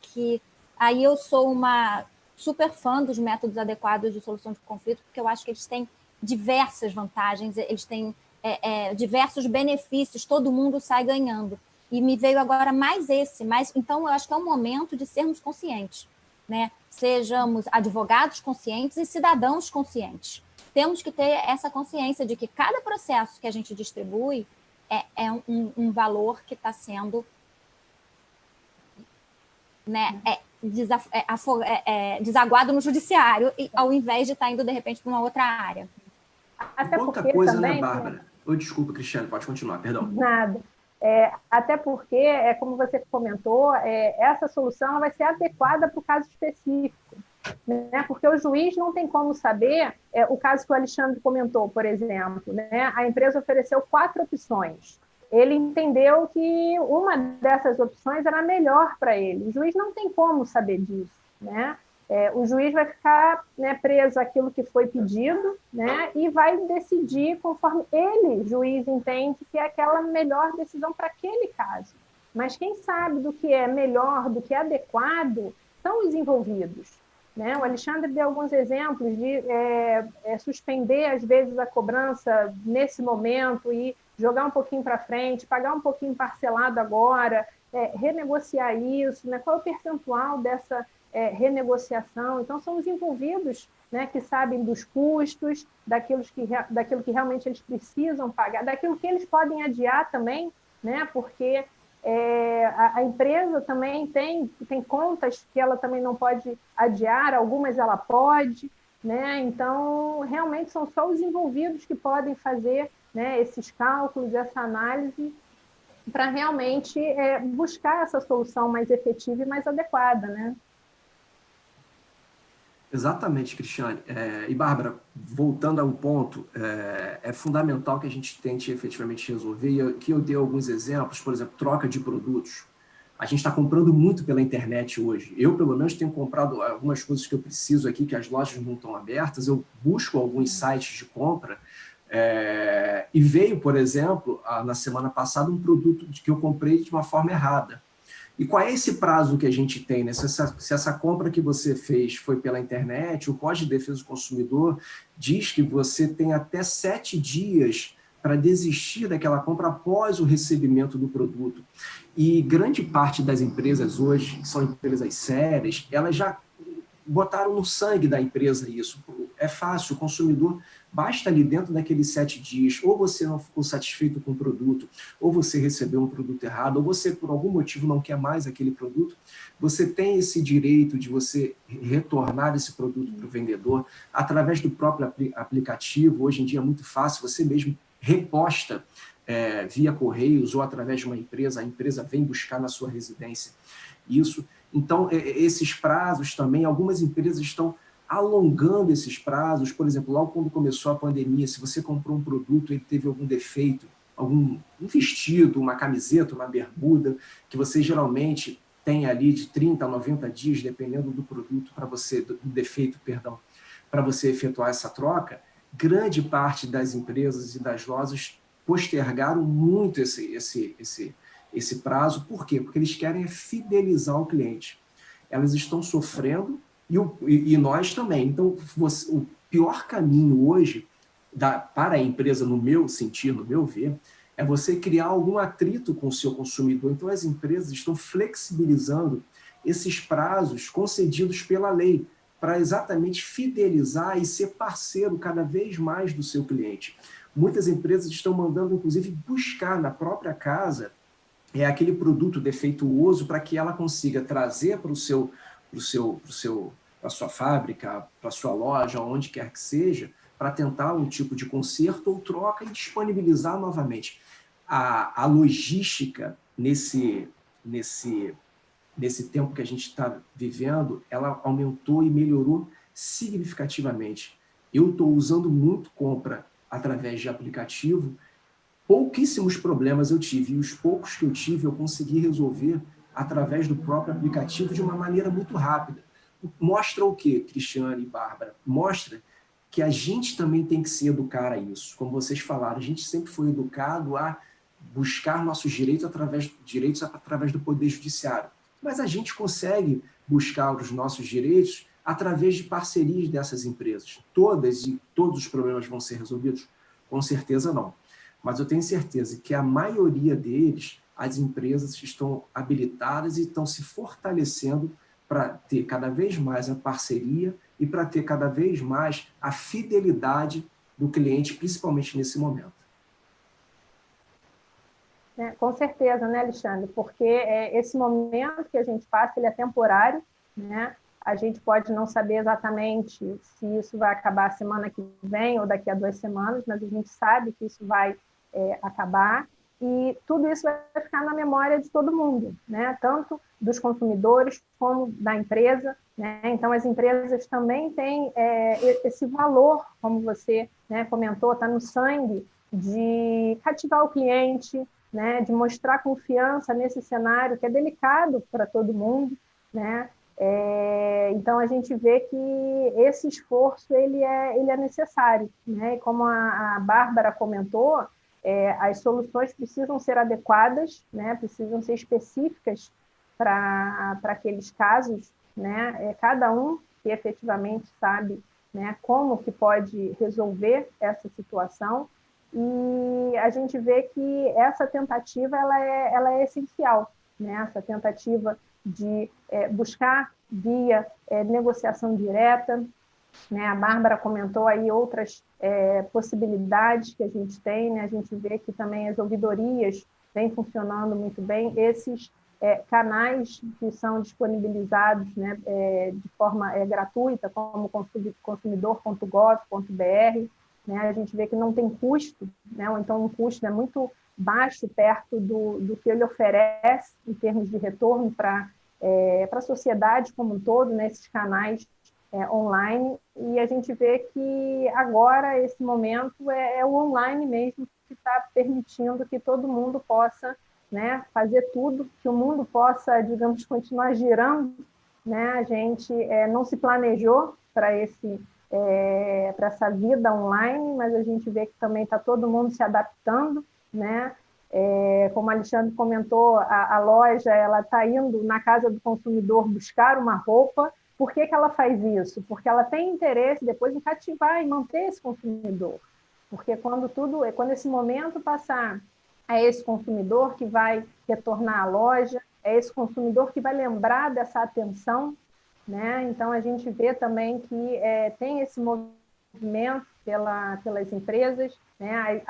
Speaker 3: Que aí eu sou uma super fã dos métodos adequados de solução de conflito, porque eu acho que eles têm diversas vantagens, eles têm diversos benefícios, todo mundo sai ganhando. E me veio agora mais esse, então eu acho que é um momento de sermos conscientes, né? Sejamos advogados conscientes e cidadãos conscientes. Temos que ter essa consciência de que cada processo que a gente distribui é um valor que está sendo, né, desaguado no judiciário, ao invés de estar indo, de repente, para uma outra área.
Speaker 2: Até outra coisa, também, né, Bárbara? Desculpa, Cristiane, pode continuar, perdão.
Speaker 1: Nada. Até porque, como você comentou, essa solução vai ser adequada para o caso específico. Né? Porque o juiz não tem como saber, o caso que o Alexandre comentou, por exemplo, né? A empresa ofereceu 4 opções. Ele entendeu que uma dessas opções era melhor para ele. O juiz não tem como saber disso. Né? O juiz vai ficar, né, preso àquilo que foi pedido, né? E vai decidir conforme ele, juiz, entende que é aquela melhor decisão para aquele caso. Mas quem sabe do que é melhor, do que é adequado, são os envolvidos. Né? O Alexandre deu alguns exemplos de suspender, às vezes, a cobrança nesse momento e jogar um pouquinho para frente, pagar um pouquinho parcelado agora, renegociar isso, né? Qual é o percentual renegociação. Então, são os envolvidos, né, que sabem dos custos, daquilo que realmente eles precisam pagar, daquilo que eles podem adiar também, né, porque a empresa também tem contas que ela também não pode adiar, algumas ela pode, né? Então, realmente são só os envolvidos que podem fazer, né, esses cálculos, essa análise, para realmente buscar essa solução mais efetiva e mais adequada, né?
Speaker 2: Exatamente, Cristiane. E, Bárbara, voltando ao ponto, é fundamental que a gente tente efetivamente resolver, e aqui eu dei alguns exemplos, por exemplo, troca de produtos. A gente está comprando muito pela internet hoje. Eu, pelo menos, tenho comprado algumas coisas que eu preciso aqui, que as lojas não estão abertas, eu busco alguns sites de compra, e veio, por exemplo, na semana passada, um produto que eu comprei de uma forma errada. E qual é esse prazo que a gente tem, né? Se essa compra que você fez foi pela internet, o Código de Defesa do Consumidor diz que você tem até 7 dias para desistir daquela compra após o recebimento do produto. E grande parte das empresas hoje, que são empresas sérias, elas já botaram no sangue da empresa isso. É fácil, o consumidor basta ali dentro daqueles 7 dias, ou você não ficou satisfeito com o produto, ou você recebeu um produto errado, ou você por algum motivo não quer mais aquele produto, você tem esse direito de você retornar esse produto para o vendedor através do próprio aplicativo. Hoje em dia é muito fácil, você mesmo reposta via correios ou através de uma empresa, a empresa vem buscar na sua residência isso. Então, esses prazos também, algumas empresas estão alongando esses prazos. Por exemplo, logo quando começou a pandemia, se você comprou um produto e ele teve algum defeito, um vestido, uma camiseta, uma bermuda, que você geralmente tem ali de 30 a 90 dias, dependendo do produto, do defeito, perdão, para você efetuar essa troca, grande parte das empresas e das lojas postergaram muito esse prazo. Por quê? Porque eles querem fidelizar o cliente. Elas estão sofrendo e nós também. Então, o pior caminho hoje para a empresa, no meu sentir, no meu ver, é você criar algum atrito com o seu consumidor. Então, as empresas estão flexibilizando esses prazos concedidos pela lei para exatamente fidelizar e ser parceiro cada vez mais do seu cliente. Muitas empresas estão mandando, inclusive, buscar na própria casa aquele produto defeituoso para que ela consiga trazer para a sua fábrica, para a sua loja, onde quer que seja, para tentar um tipo de conserto ou troca e disponibilizar novamente. A logística nesse tempo que a gente está vivendo, ela aumentou e melhorou significativamente. Eu estou usando muito compra através de aplicativo. Pouquíssimos problemas eu tive, e os poucos que eu tive eu consegui resolver através do próprio aplicativo de uma maneira muito rápida. Mostra o quê, Cristiane e Bárbara? Mostra que a gente também tem que se educar a isso. Como vocês falaram, a gente sempre foi educado a buscar nossos direitos através do Poder Judiciário. Mas a gente consegue buscar os nossos direitos através de parcerias dessas empresas. Todos os problemas vão ser resolvidos? Com certeza não. Mas eu tenho certeza que a maioria deles, as empresas estão habilitadas e estão se fortalecendo para ter cada vez mais a parceria e para ter cada vez mais a fidelidade do cliente, principalmente nesse momento.
Speaker 1: Com certeza, né, Alexandre? Porque esse momento que a gente passa, ele é temporário, né? A gente pode não saber exatamente se isso vai acabar semana que vem ou daqui a 2 semanas, mas a gente sabe que isso vai acabar, e tudo isso vai ficar na memória de todo mundo, né? Tanto dos consumidores como da empresa, né? Então, as empresas também têm esse valor, como você, né, comentou, está no sangue, de cativar o cliente, né, de mostrar confiança nesse cenário que é delicado para todo mundo, né? Então, a gente vê que esse esforço ele é necessário, né? E como a Bárbara comentou, as soluções precisam ser adequadas, né? Precisam ser específicas para aqueles casos, né? Cada um que efetivamente sabe, né, como que pode resolver essa situação. E a gente vê que essa tentativa ela é essencial, né? Essa tentativa de buscar via negociação direta, né? A Bárbara comentou aí outras possibilidades que a gente tem, né? A gente vê que também as ouvidorias vêm funcionando muito bem, esses canais que são disponibilizados, né, de forma gratuita, como consumidor.gov.br, né? A gente vê que não tem custo, né? Ou então um custo muito baixo perto do que ele oferece em termos de retorno para a sociedade como um todo, nesses canais online, e a gente vê que agora, esse momento, é o online mesmo que está permitindo que todo mundo possa, né, fazer tudo, que o mundo possa, digamos, continuar girando, né? A gente não se planejou para essa vida online, mas a gente vê que também está todo mundo se adaptando, né? Como a Alexandre comentou, a loja ela está indo na casa do consumidor buscar uma roupa. Por que ela faz isso? Porque ela tem interesse depois em cativar e manter esse consumidor. Porque quando esse momento passar, é esse consumidor que vai retornar à loja, é esse consumidor que vai lembrar dessa atenção, né? Então, a gente vê também que tem esse movimento pelas empresas, né?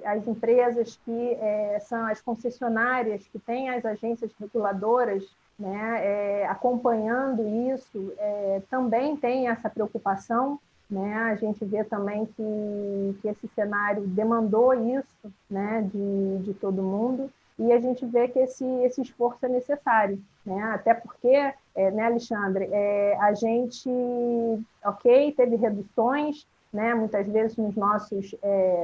Speaker 1: As empresas que são as concessionárias, que têm as agências reguladoras, né? Acompanhando isso, também tem essa preocupação, né? A gente vê também que esse cenário demandou isso, né? de todo mundo, e a gente vê que esse esforço é necessário, né? Até porque, né, Alexandre, a gente, teve reduções, né, muitas vezes nos nossos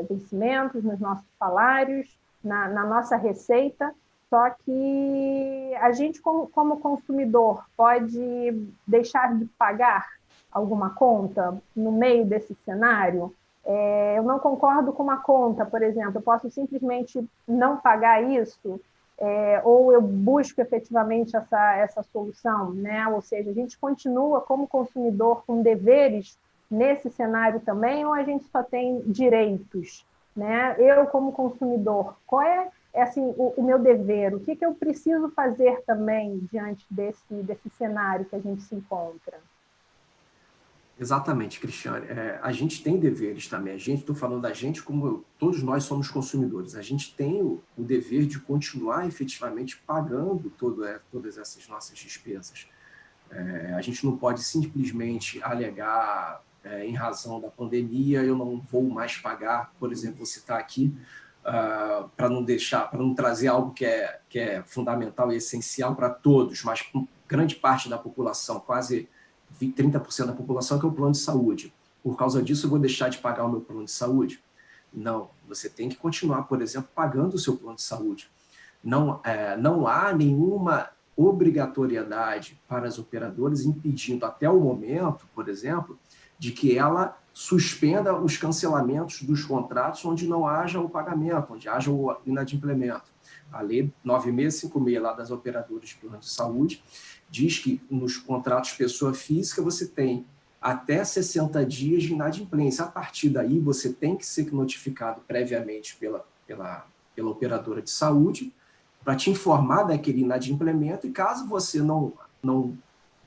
Speaker 1: vencimentos, nos nossos salários, na nossa receita, só que a gente, como consumidor, pode deixar de pagar alguma conta no meio desse cenário? Eu não concordo com uma conta, por exemplo, eu posso simplesmente não pagar isso, ou eu busco efetivamente essa solução, né? Ou seja, a gente continua como consumidor com deveres nesse cenário também, ou a gente só tem direitos, né? Eu, como consumidor, qual é assim, o meu dever? O que eu preciso fazer também diante desse cenário que a gente se encontra?
Speaker 2: Exatamente, Cristiane. A gente tem deveres também. Estou falando da gente como todos nós somos consumidores. A gente tem o dever de continuar efetivamente pagando todas essas nossas despesas. A gente não pode simplesmente alegar, em razão da pandemia, eu não vou mais pagar. Por exemplo, vou citar aqui, para não trazer algo que é fundamental e essencial para todos, mas para grande parte da população, quase 30% da população, que é o plano de saúde. Por causa disso, eu vou deixar de pagar o meu plano de saúde? Não, você tem que continuar, por exemplo, pagando o seu plano de saúde. Não há nenhuma obrigatoriedade para as operadoras impedindo, até o momento, por exemplo, de que ela suspenda os cancelamentos dos contratos onde não haja o pagamento, onde haja o inadimplemento. A Lei 9656, lá das operadoras de plano de saúde, diz que nos contratos pessoa física você tem até 60 dias de inadimplência. A partir daí, você tem que ser notificado previamente pela operadora de saúde para te informar daquele inadimplemento, e caso você não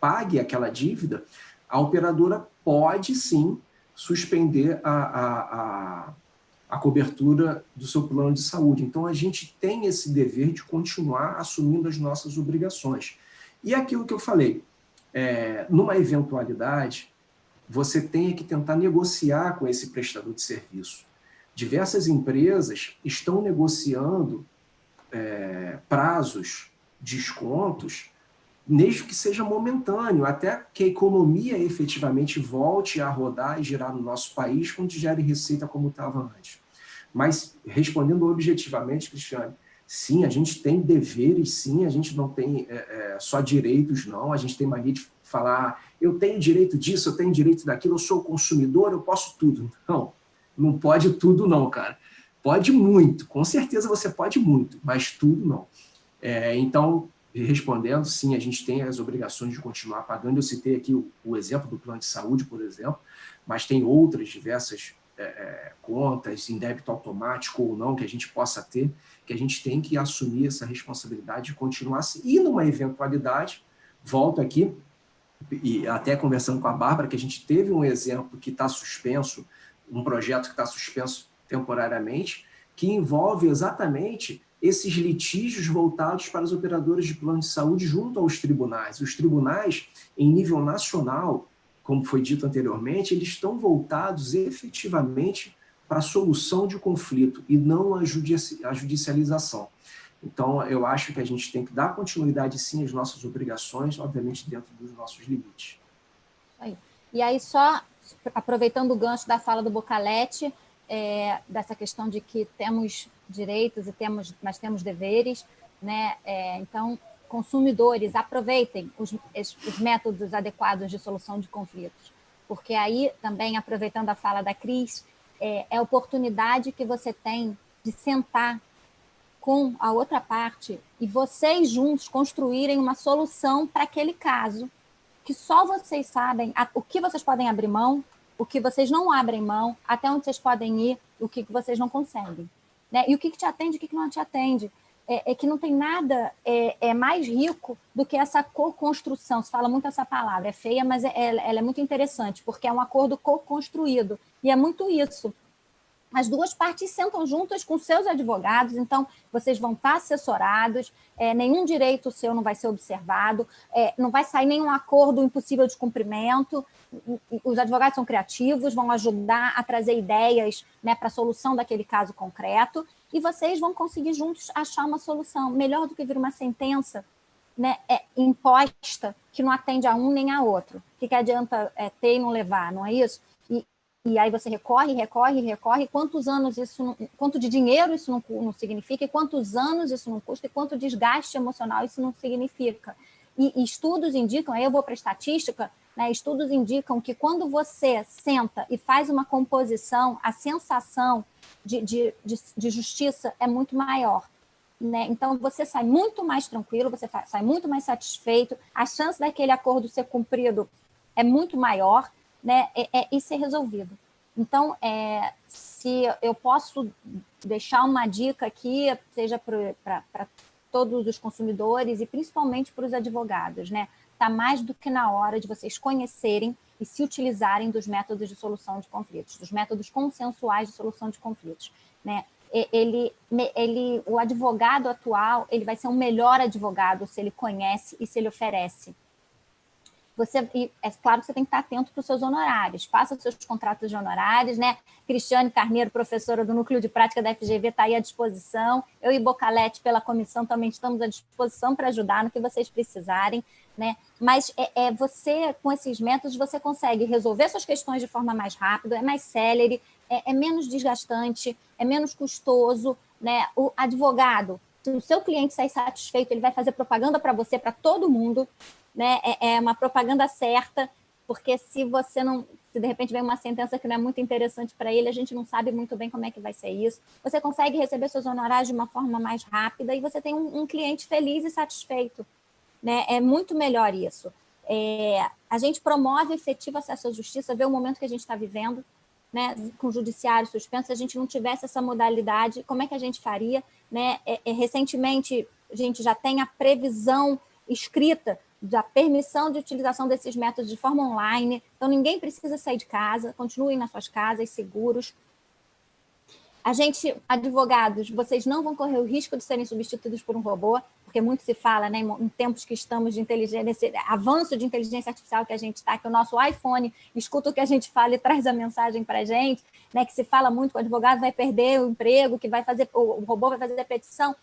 Speaker 2: pague aquela dívida, a operadora pode sim suspender a cobertura do seu plano de saúde. Então, a gente tem esse dever de continuar assumindo as nossas obrigações. E aquilo que eu falei, numa eventualidade, você tem que tentar negociar com esse prestador de serviço. Diversas empresas estão negociando prazos, descontos, mesmo que seja momentâneo, até que a economia efetivamente volte a rodar e girar no nosso país, quando gere receita como estava antes. Mas, respondendo objetivamente, Cristiane, sim, a gente tem deveres, sim, a gente não tem só direitos, não. A gente tem mania de falar, eu tenho direito disso, eu tenho direito daquilo, eu sou consumidor, eu posso tudo. Não pode tudo não, cara. Pode muito, com certeza você pode muito, mas tudo não. Então, respondendo, sim, a gente tem as obrigações de continuar pagando. Eu citei aqui o exemplo do plano de saúde, por exemplo, mas tem outras diversas contas em débito automático ou não que a gente possa ter, que a gente tem que assumir essa responsabilidade de continuar assim. E numa eventualidade, volto aqui, e até conversando com a Bárbara, que a gente teve um exemplo que está suspenso, um projeto que está suspenso temporariamente, que envolve exatamente esses litígios voltados para os operadores de plano de saúde junto aos tribunais. Os tribunais, em nível nacional, como foi dito anteriormente, eles estão voltados efetivamente para a solução de conflito e não a judicialização. Então, eu acho que a gente tem que dar continuidade, sim, às nossas obrigações, obviamente dentro dos nossos limites.
Speaker 3: E aí, só aproveitando o gancho da fala do Bocaletti, dessa questão de que temos direitos mas temos deveres, né? Então, consumidores, aproveitem os métodos adequados de solução de conflitos, porque aí, também, aproveitando a fala da Cris, é a oportunidade que você tem de sentar com a outra parte e vocês juntos construírem uma solução para aquele caso, que só vocês sabem o que vocês podem abrir mão, o que vocês não abrem mão, até onde vocês podem ir, o que vocês não conseguem. Né? E o que te atende, o que não te atende. É que não tem nada mais rico do que essa co-construção. Se fala muito essa palavra, é feia, mas ela é muito interessante, porque é um acordo co-construído. E é muito isso. As duas partes sentam juntas com seus advogados, então vocês vão estar assessorados, nenhum direito seu não vai ser observado, não vai sair nenhum acordo impossível de cumprimento. Os advogados são criativos, vão ajudar a trazer ideias, né, para a solução daquele caso concreto, e vocês vão conseguir juntos achar uma solução. Melhor do que vir uma sentença, né, imposta, que não atende a um nem a outro. O que adianta ter e não levar, não é isso? E aí você recorre, quantos anos quanto de dinheiro isso não significa, e quantos anos isso não custa, e quanto desgaste emocional isso não significa. E estudos indicam, aí eu vou para a estatística, né, estudos indicam que quando você senta e faz uma composição, a sensação de justiça é muito maior. Né? Então, você sai muito mais tranquilo, você sai muito mais satisfeito, a chance daquele acordo ser cumprido é muito maior, né, e ser resolvido. Então, se eu posso deixar uma dica aqui, seja para todos os consumidores e principalmente para os advogados, né? Está mais do que na hora de vocês conhecerem e se utilizarem dos métodos de solução de conflitos, dos métodos consensuais de solução de conflitos, né? O advogado atual, ele vai ser um melhor advogado se ele conhece e se ele oferece. É claro que você tem que estar atento para os seus honorários, faça os seus contratos de honorários, né? Cristiane Carneiro, professora do Núcleo de Prática da FGV, está aí à disposição. Eu e Bocaletti, pela comissão, também estamos à disposição para ajudar no que vocês precisarem, né? Mas você, com esses métodos, você consegue resolver suas questões de forma mais rápida, é mais célere, é menos desgastante, é menos custoso, né? O advogado, se o seu cliente sair satisfeito, ele vai fazer propaganda para você, para todo mundo, né? É uma propaganda certa, porque se de repente vem uma sentença que não é muito interessante para ele, a gente não sabe muito bem como é que vai ser isso. Você consegue receber seus honorários de uma forma mais rápida e você tem um cliente feliz e satisfeito, né? É muito melhor isso. A gente promove efetivo acesso à justiça, vê o momento que a gente está vivendo, né? Com o judiciário suspenso, se a gente não tivesse essa modalidade, como é que a gente faria, né? Recentemente, a gente já tem a previsão escrita da permissão de utilização desses métodos de forma online, então ninguém precisa sair de casa, continuem nas suas casas seguros. Advogados, vocês não vão correr o risco de serem substituídos por um robô, porque muito se fala, né, em tempos que estamos de inteligência, avanço de inteligência artificial que a gente está, que o nosso iPhone escuta o que a gente fala e traz a mensagem para a gente, né, que se fala muito que o advogado vai perder o emprego, que o robô vai fazer a petição.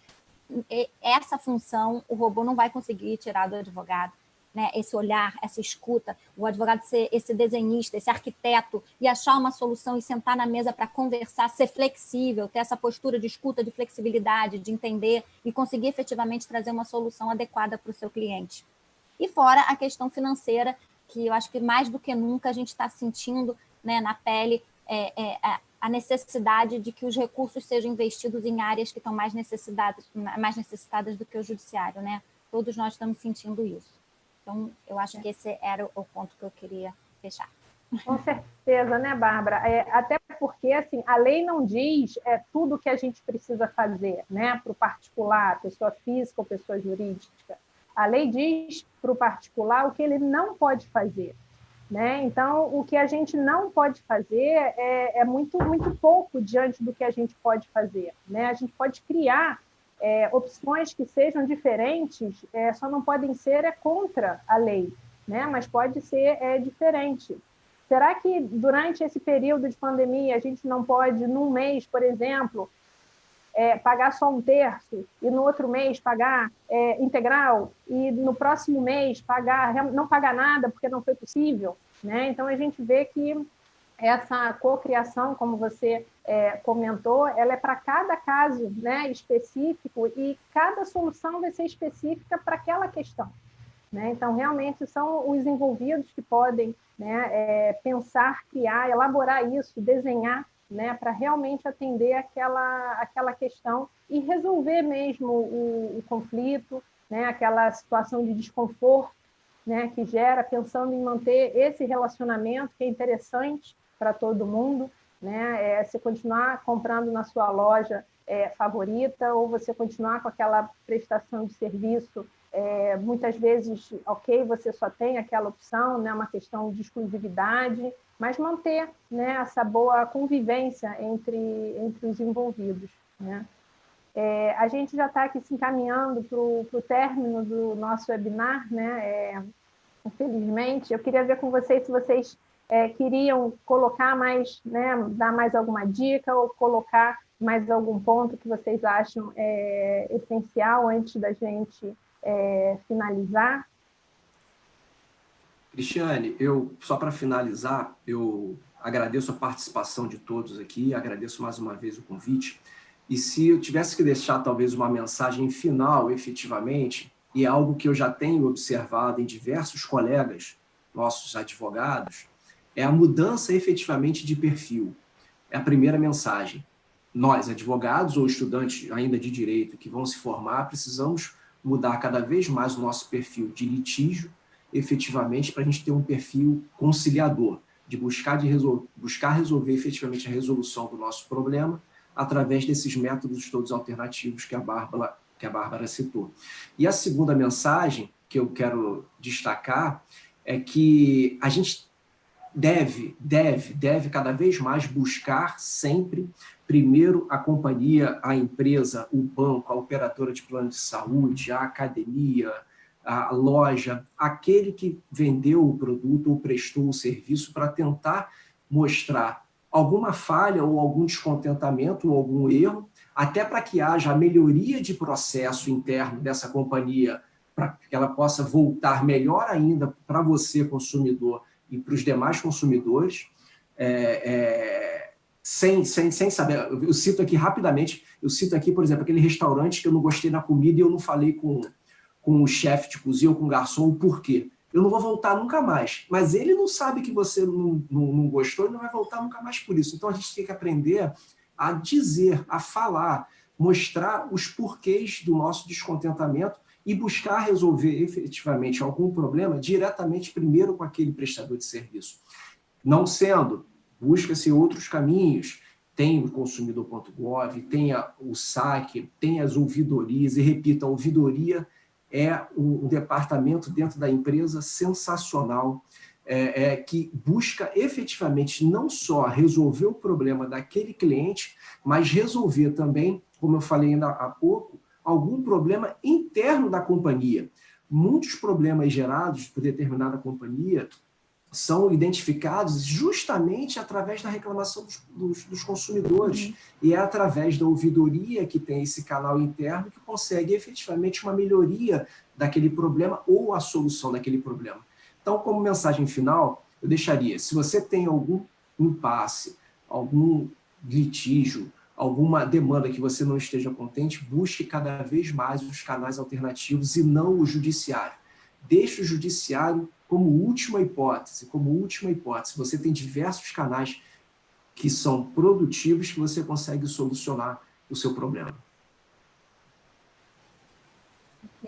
Speaker 3: Essa função o robô não vai conseguir tirar do advogado, né? Esse olhar, essa escuta, o advogado ser esse desenhista, esse arquiteto e achar uma solução e sentar na mesa para conversar, ser flexível, ter essa postura de escuta, de flexibilidade, de entender e conseguir efetivamente trazer uma solução adequada para o seu cliente. E fora a questão financeira, que eu acho que mais do que nunca a gente está sentindo, né, na pele, a necessidade de que os recursos sejam investidos em áreas que estão mais necessitadas do que o judiciário, né? Todos nós estamos sentindo isso. Então, eu acho que esse era o ponto que eu queria fechar.
Speaker 1: Com certeza, né, Bárbara? Até porque assim, a lei não diz tudo o que a gente precisa fazer, né, para o particular, pessoa física ou pessoa jurídica. A lei diz para o particular o que ele não pode fazer, né? Então, o que a gente não pode fazer é muito, muito pouco diante do que a gente pode fazer, né? A gente pode criar opções que sejam diferentes, só não podem ser contra a lei, né? Mas pode ser diferente. Será que durante esse período de pandemia a gente não pode, num mês, por exemplo, pagar só um terço e no outro mês pagar integral e no próximo mês não pagar nada porque não foi possível, né? Então a gente vê que essa cocriação, como você comentou, ela é para cada caso, né, específico, e cada solução vai ser específica para aquela questão, né? Então realmente são os envolvidos que podem, né, pensar, criar, elaborar isso, desenhar, né, para realmente atender aquela questão e resolver mesmo o conflito, né, aquela situação de desconforto, né, que gera, pensando em manter esse relacionamento que é interessante para todo mundo, né, você continuar comprando na sua loja favorita, ou você continuar com aquela prestação de serviço, muitas vezes, ok, você só tem aquela opção, né, uma questão de exclusividade, mas manter, né, essa boa convivência entre os envolvidos, né? A gente já está aqui se encaminhando para o término do nosso webinar, né? Infelizmente, eu queria ver com vocês se vocês queriam colocar mais, né, dar mais alguma dica ou colocar mais algum ponto que vocês acham essencial antes da gente finalizar.
Speaker 2: Cristiane, só para finalizar, eu agradeço a participação de todos aqui, agradeço mais uma vez o convite, e se eu tivesse que deixar talvez uma mensagem final, efetivamente, e é algo que eu já tenho observado em diversos colegas, nossos advogados, é a mudança efetivamente de perfil. É a primeira mensagem. Nós, advogados ou estudantes ainda de direito que vão se formar, precisamos mudar cada vez mais o nosso perfil de litígio, efetivamente, para a gente ter um perfil conciliador, de buscar resolver efetivamente a resolução do nosso problema através desses métodos todos alternativos que a Bárbara citou. E a segunda mensagem que eu quero destacar é que a gente deve cada vez mais buscar sempre, primeiro, a companhia, a empresa, o banco, a operadora de plano de saúde, a academia, a loja, aquele que vendeu o produto ou prestou o serviço, para tentar mostrar alguma falha ou algum descontentamento ou algum erro, até para que haja a melhoria de processo interno dessa companhia, para que ela possa voltar melhor ainda para você, consumidor, e para os demais consumidores, sem saber. Eu cito aqui rapidamente, por exemplo, aquele restaurante que eu não gostei da comida e eu não falei com o chefe de cozinha ou com o garçom o porquê. Eu não vou voltar nunca mais. Mas ele não sabe que você não gostou e não vai voltar nunca mais por isso. Então a gente tem que aprender a dizer, a falar, mostrar os porquês do nosso descontentamento e buscar resolver efetivamente algum problema diretamente primeiro com aquele prestador de serviço. Não sendo, busca-se outros caminhos. Tem o consumidor.gov, tem o SAC, tem as ouvidorias, e repito, a ouvidoria é um departamento dentro da empresa sensacional, que busca efetivamente não só resolver o problema daquele cliente, mas resolver também, como eu falei ainda há pouco, algum problema interno da companhia. Muitos problemas gerados por determinada companhia são identificados justamente através da reclamação dos consumidores. E é através da ouvidoria que tem esse canal interno que consegue efetivamente uma melhoria daquele problema ou a solução daquele problema. Então, como mensagem final, eu deixaria, se você tem algum impasse, algum litígio, alguma demanda que você não esteja contente, busque cada vez mais os canais alternativos e não o judiciário. Deixe o judiciário como última hipótese, Você tem diversos canais que são produtivos que você consegue solucionar o seu problema.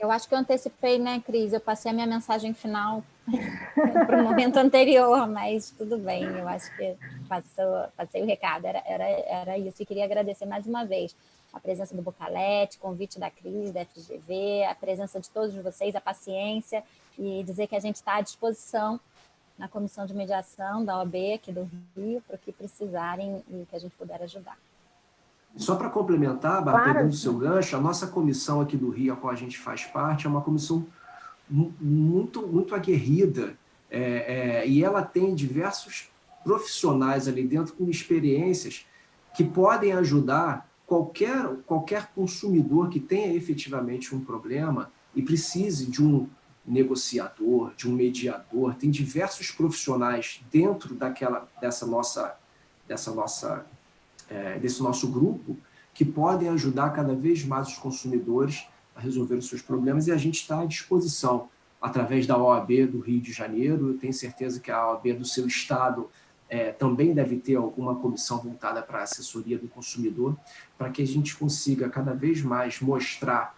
Speaker 3: Eu acho que eu antecipei, né, Cris? Eu passei a minha mensagem final para o momento anterior, mas tudo bem, eu acho que passei o recado, era isso. E queria agradecer mais uma vez a presença do Bocalete, convite da Cris, da FGV, a presença de todos vocês, a paciência, e dizer que a gente está à disposição na Comissão de Mediação da OAB aqui do Rio, para o que precisarem e que a gente puder ajudar.
Speaker 2: Só para complementar, Bárbara, pegando o seu gancho, a nossa comissão aqui do Rio, a qual a gente faz parte, é uma comissão muito aguerrida, e ela tem diversos profissionais ali dentro com experiências que podem ajudar qualquer consumidor que tenha efetivamente um problema e precise de um negociador, de um mediador. Tem diversos profissionais dentro desse nosso grupo que podem ajudar cada vez mais os consumidores a resolver os seus problemas, e a gente está à disposição através da OAB do Rio de Janeiro. Eu tenho certeza que a OAB do seu estado também deve ter alguma comissão voltada para a assessoria do consumidor, para que a gente consiga cada vez mais mostrar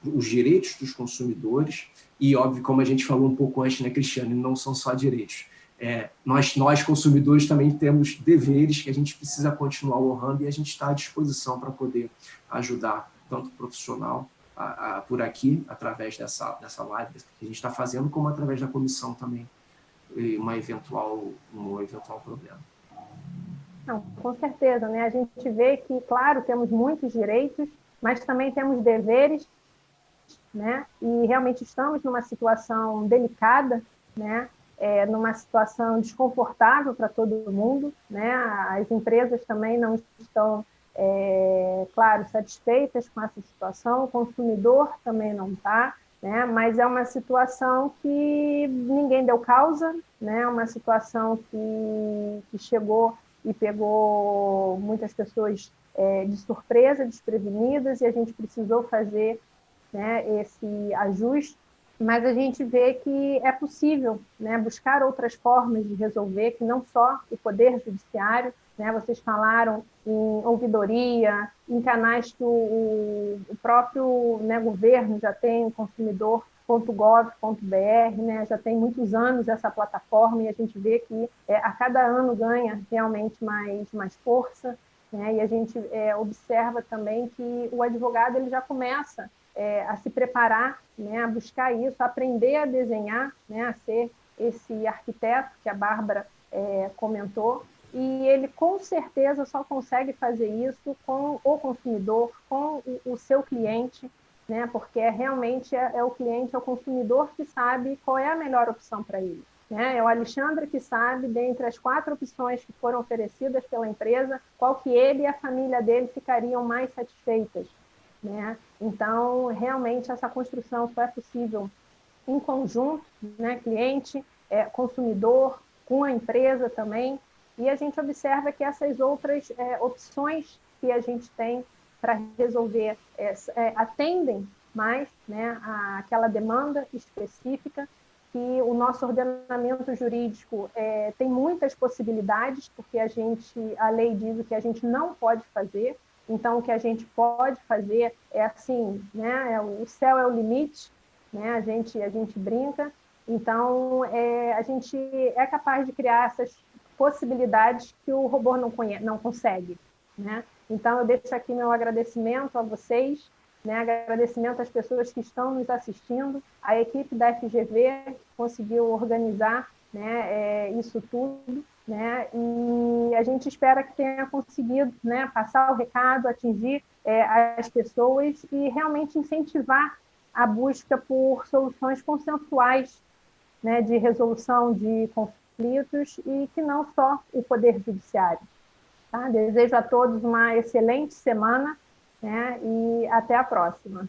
Speaker 2: os direitos dos consumidores e, óbvio, como a gente falou um pouco antes, né, Cristiane, não são só direitos. Nós, consumidores, também temos deveres que a gente precisa continuar honrando, e a gente está à disposição para poder ajudar tanto o profissional por aqui, através dessa live que a gente está fazendo, como através da comissão também, um eventual problema.
Speaker 1: Não, com certeza, né? A gente vê que, claro, temos muitos direitos, mas também temos deveres, né? E realmente estamos numa situação delicada, né? Numa situação desconfortável para todo mundo, né? As empresas também não estão, claro, satisfeitas com essa situação, o consumidor também não está, né? Mas é uma situação que ninguém deu causa, né? Uma situação que chegou e pegou muitas pessoas de surpresa, desprevenidas, e a gente precisou fazer, né, esse ajuste. Mas a gente vê que é possível, né, buscar outras formas de resolver, que não só o Poder Judiciário, né, vocês falaram em ouvidoria, em canais que o próprio, né, governo já tem, o consumidor.gov.br, né, já tem muitos anos essa plataforma, e a gente vê que a cada ano ganha realmente mais força, né, e a gente observa também que o advogado ele já começa a se preparar, né, a buscar isso, a aprender a desenhar, né, a ser esse arquiteto que a Bárbara comentou, e ele com certeza só consegue fazer isso com o consumidor, com o seu cliente, né, porque realmente o cliente, é o consumidor que sabe qual é a melhor opção para ele. Né? É o Alexandre que sabe, dentre as 4 opções que foram oferecidas pela empresa, qual que ele e a família dele ficariam mais satisfeitas. Né? Então, realmente, essa construção só é possível em conjunto, né? Cliente, consumidor, com a empresa também, e a gente observa que essas outras opções que a gente tem para resolver atendem mais, né, àquela demanda específica, que o nosso ordenamento jurídico tem muitas possibilidades, porque a lei diz o que a gente não pode fazer. Então, o que a gente pode fazer é assim, né? O céu é o limite, né? A gente brinca. Então, a gente é capaz de criar essas possibilidades que o robô não consegue, né? Então, eu deixo aqui meu agradecimento a vocês, né? Agradecimento às pessoas que estão nos assistindo, à equipe da FGV, que conseguiu organizar, né, isso tudo, né? E a gente espera que tenha conseguido, né, passar o recado, atingir as pessoas e realmente incentivar a busca por soluções consensuais, né, de resolução de conflitos, e que não só o Poder Judiciário. Tá? Desejo a todos uma excelente semana, né, e até a próxima.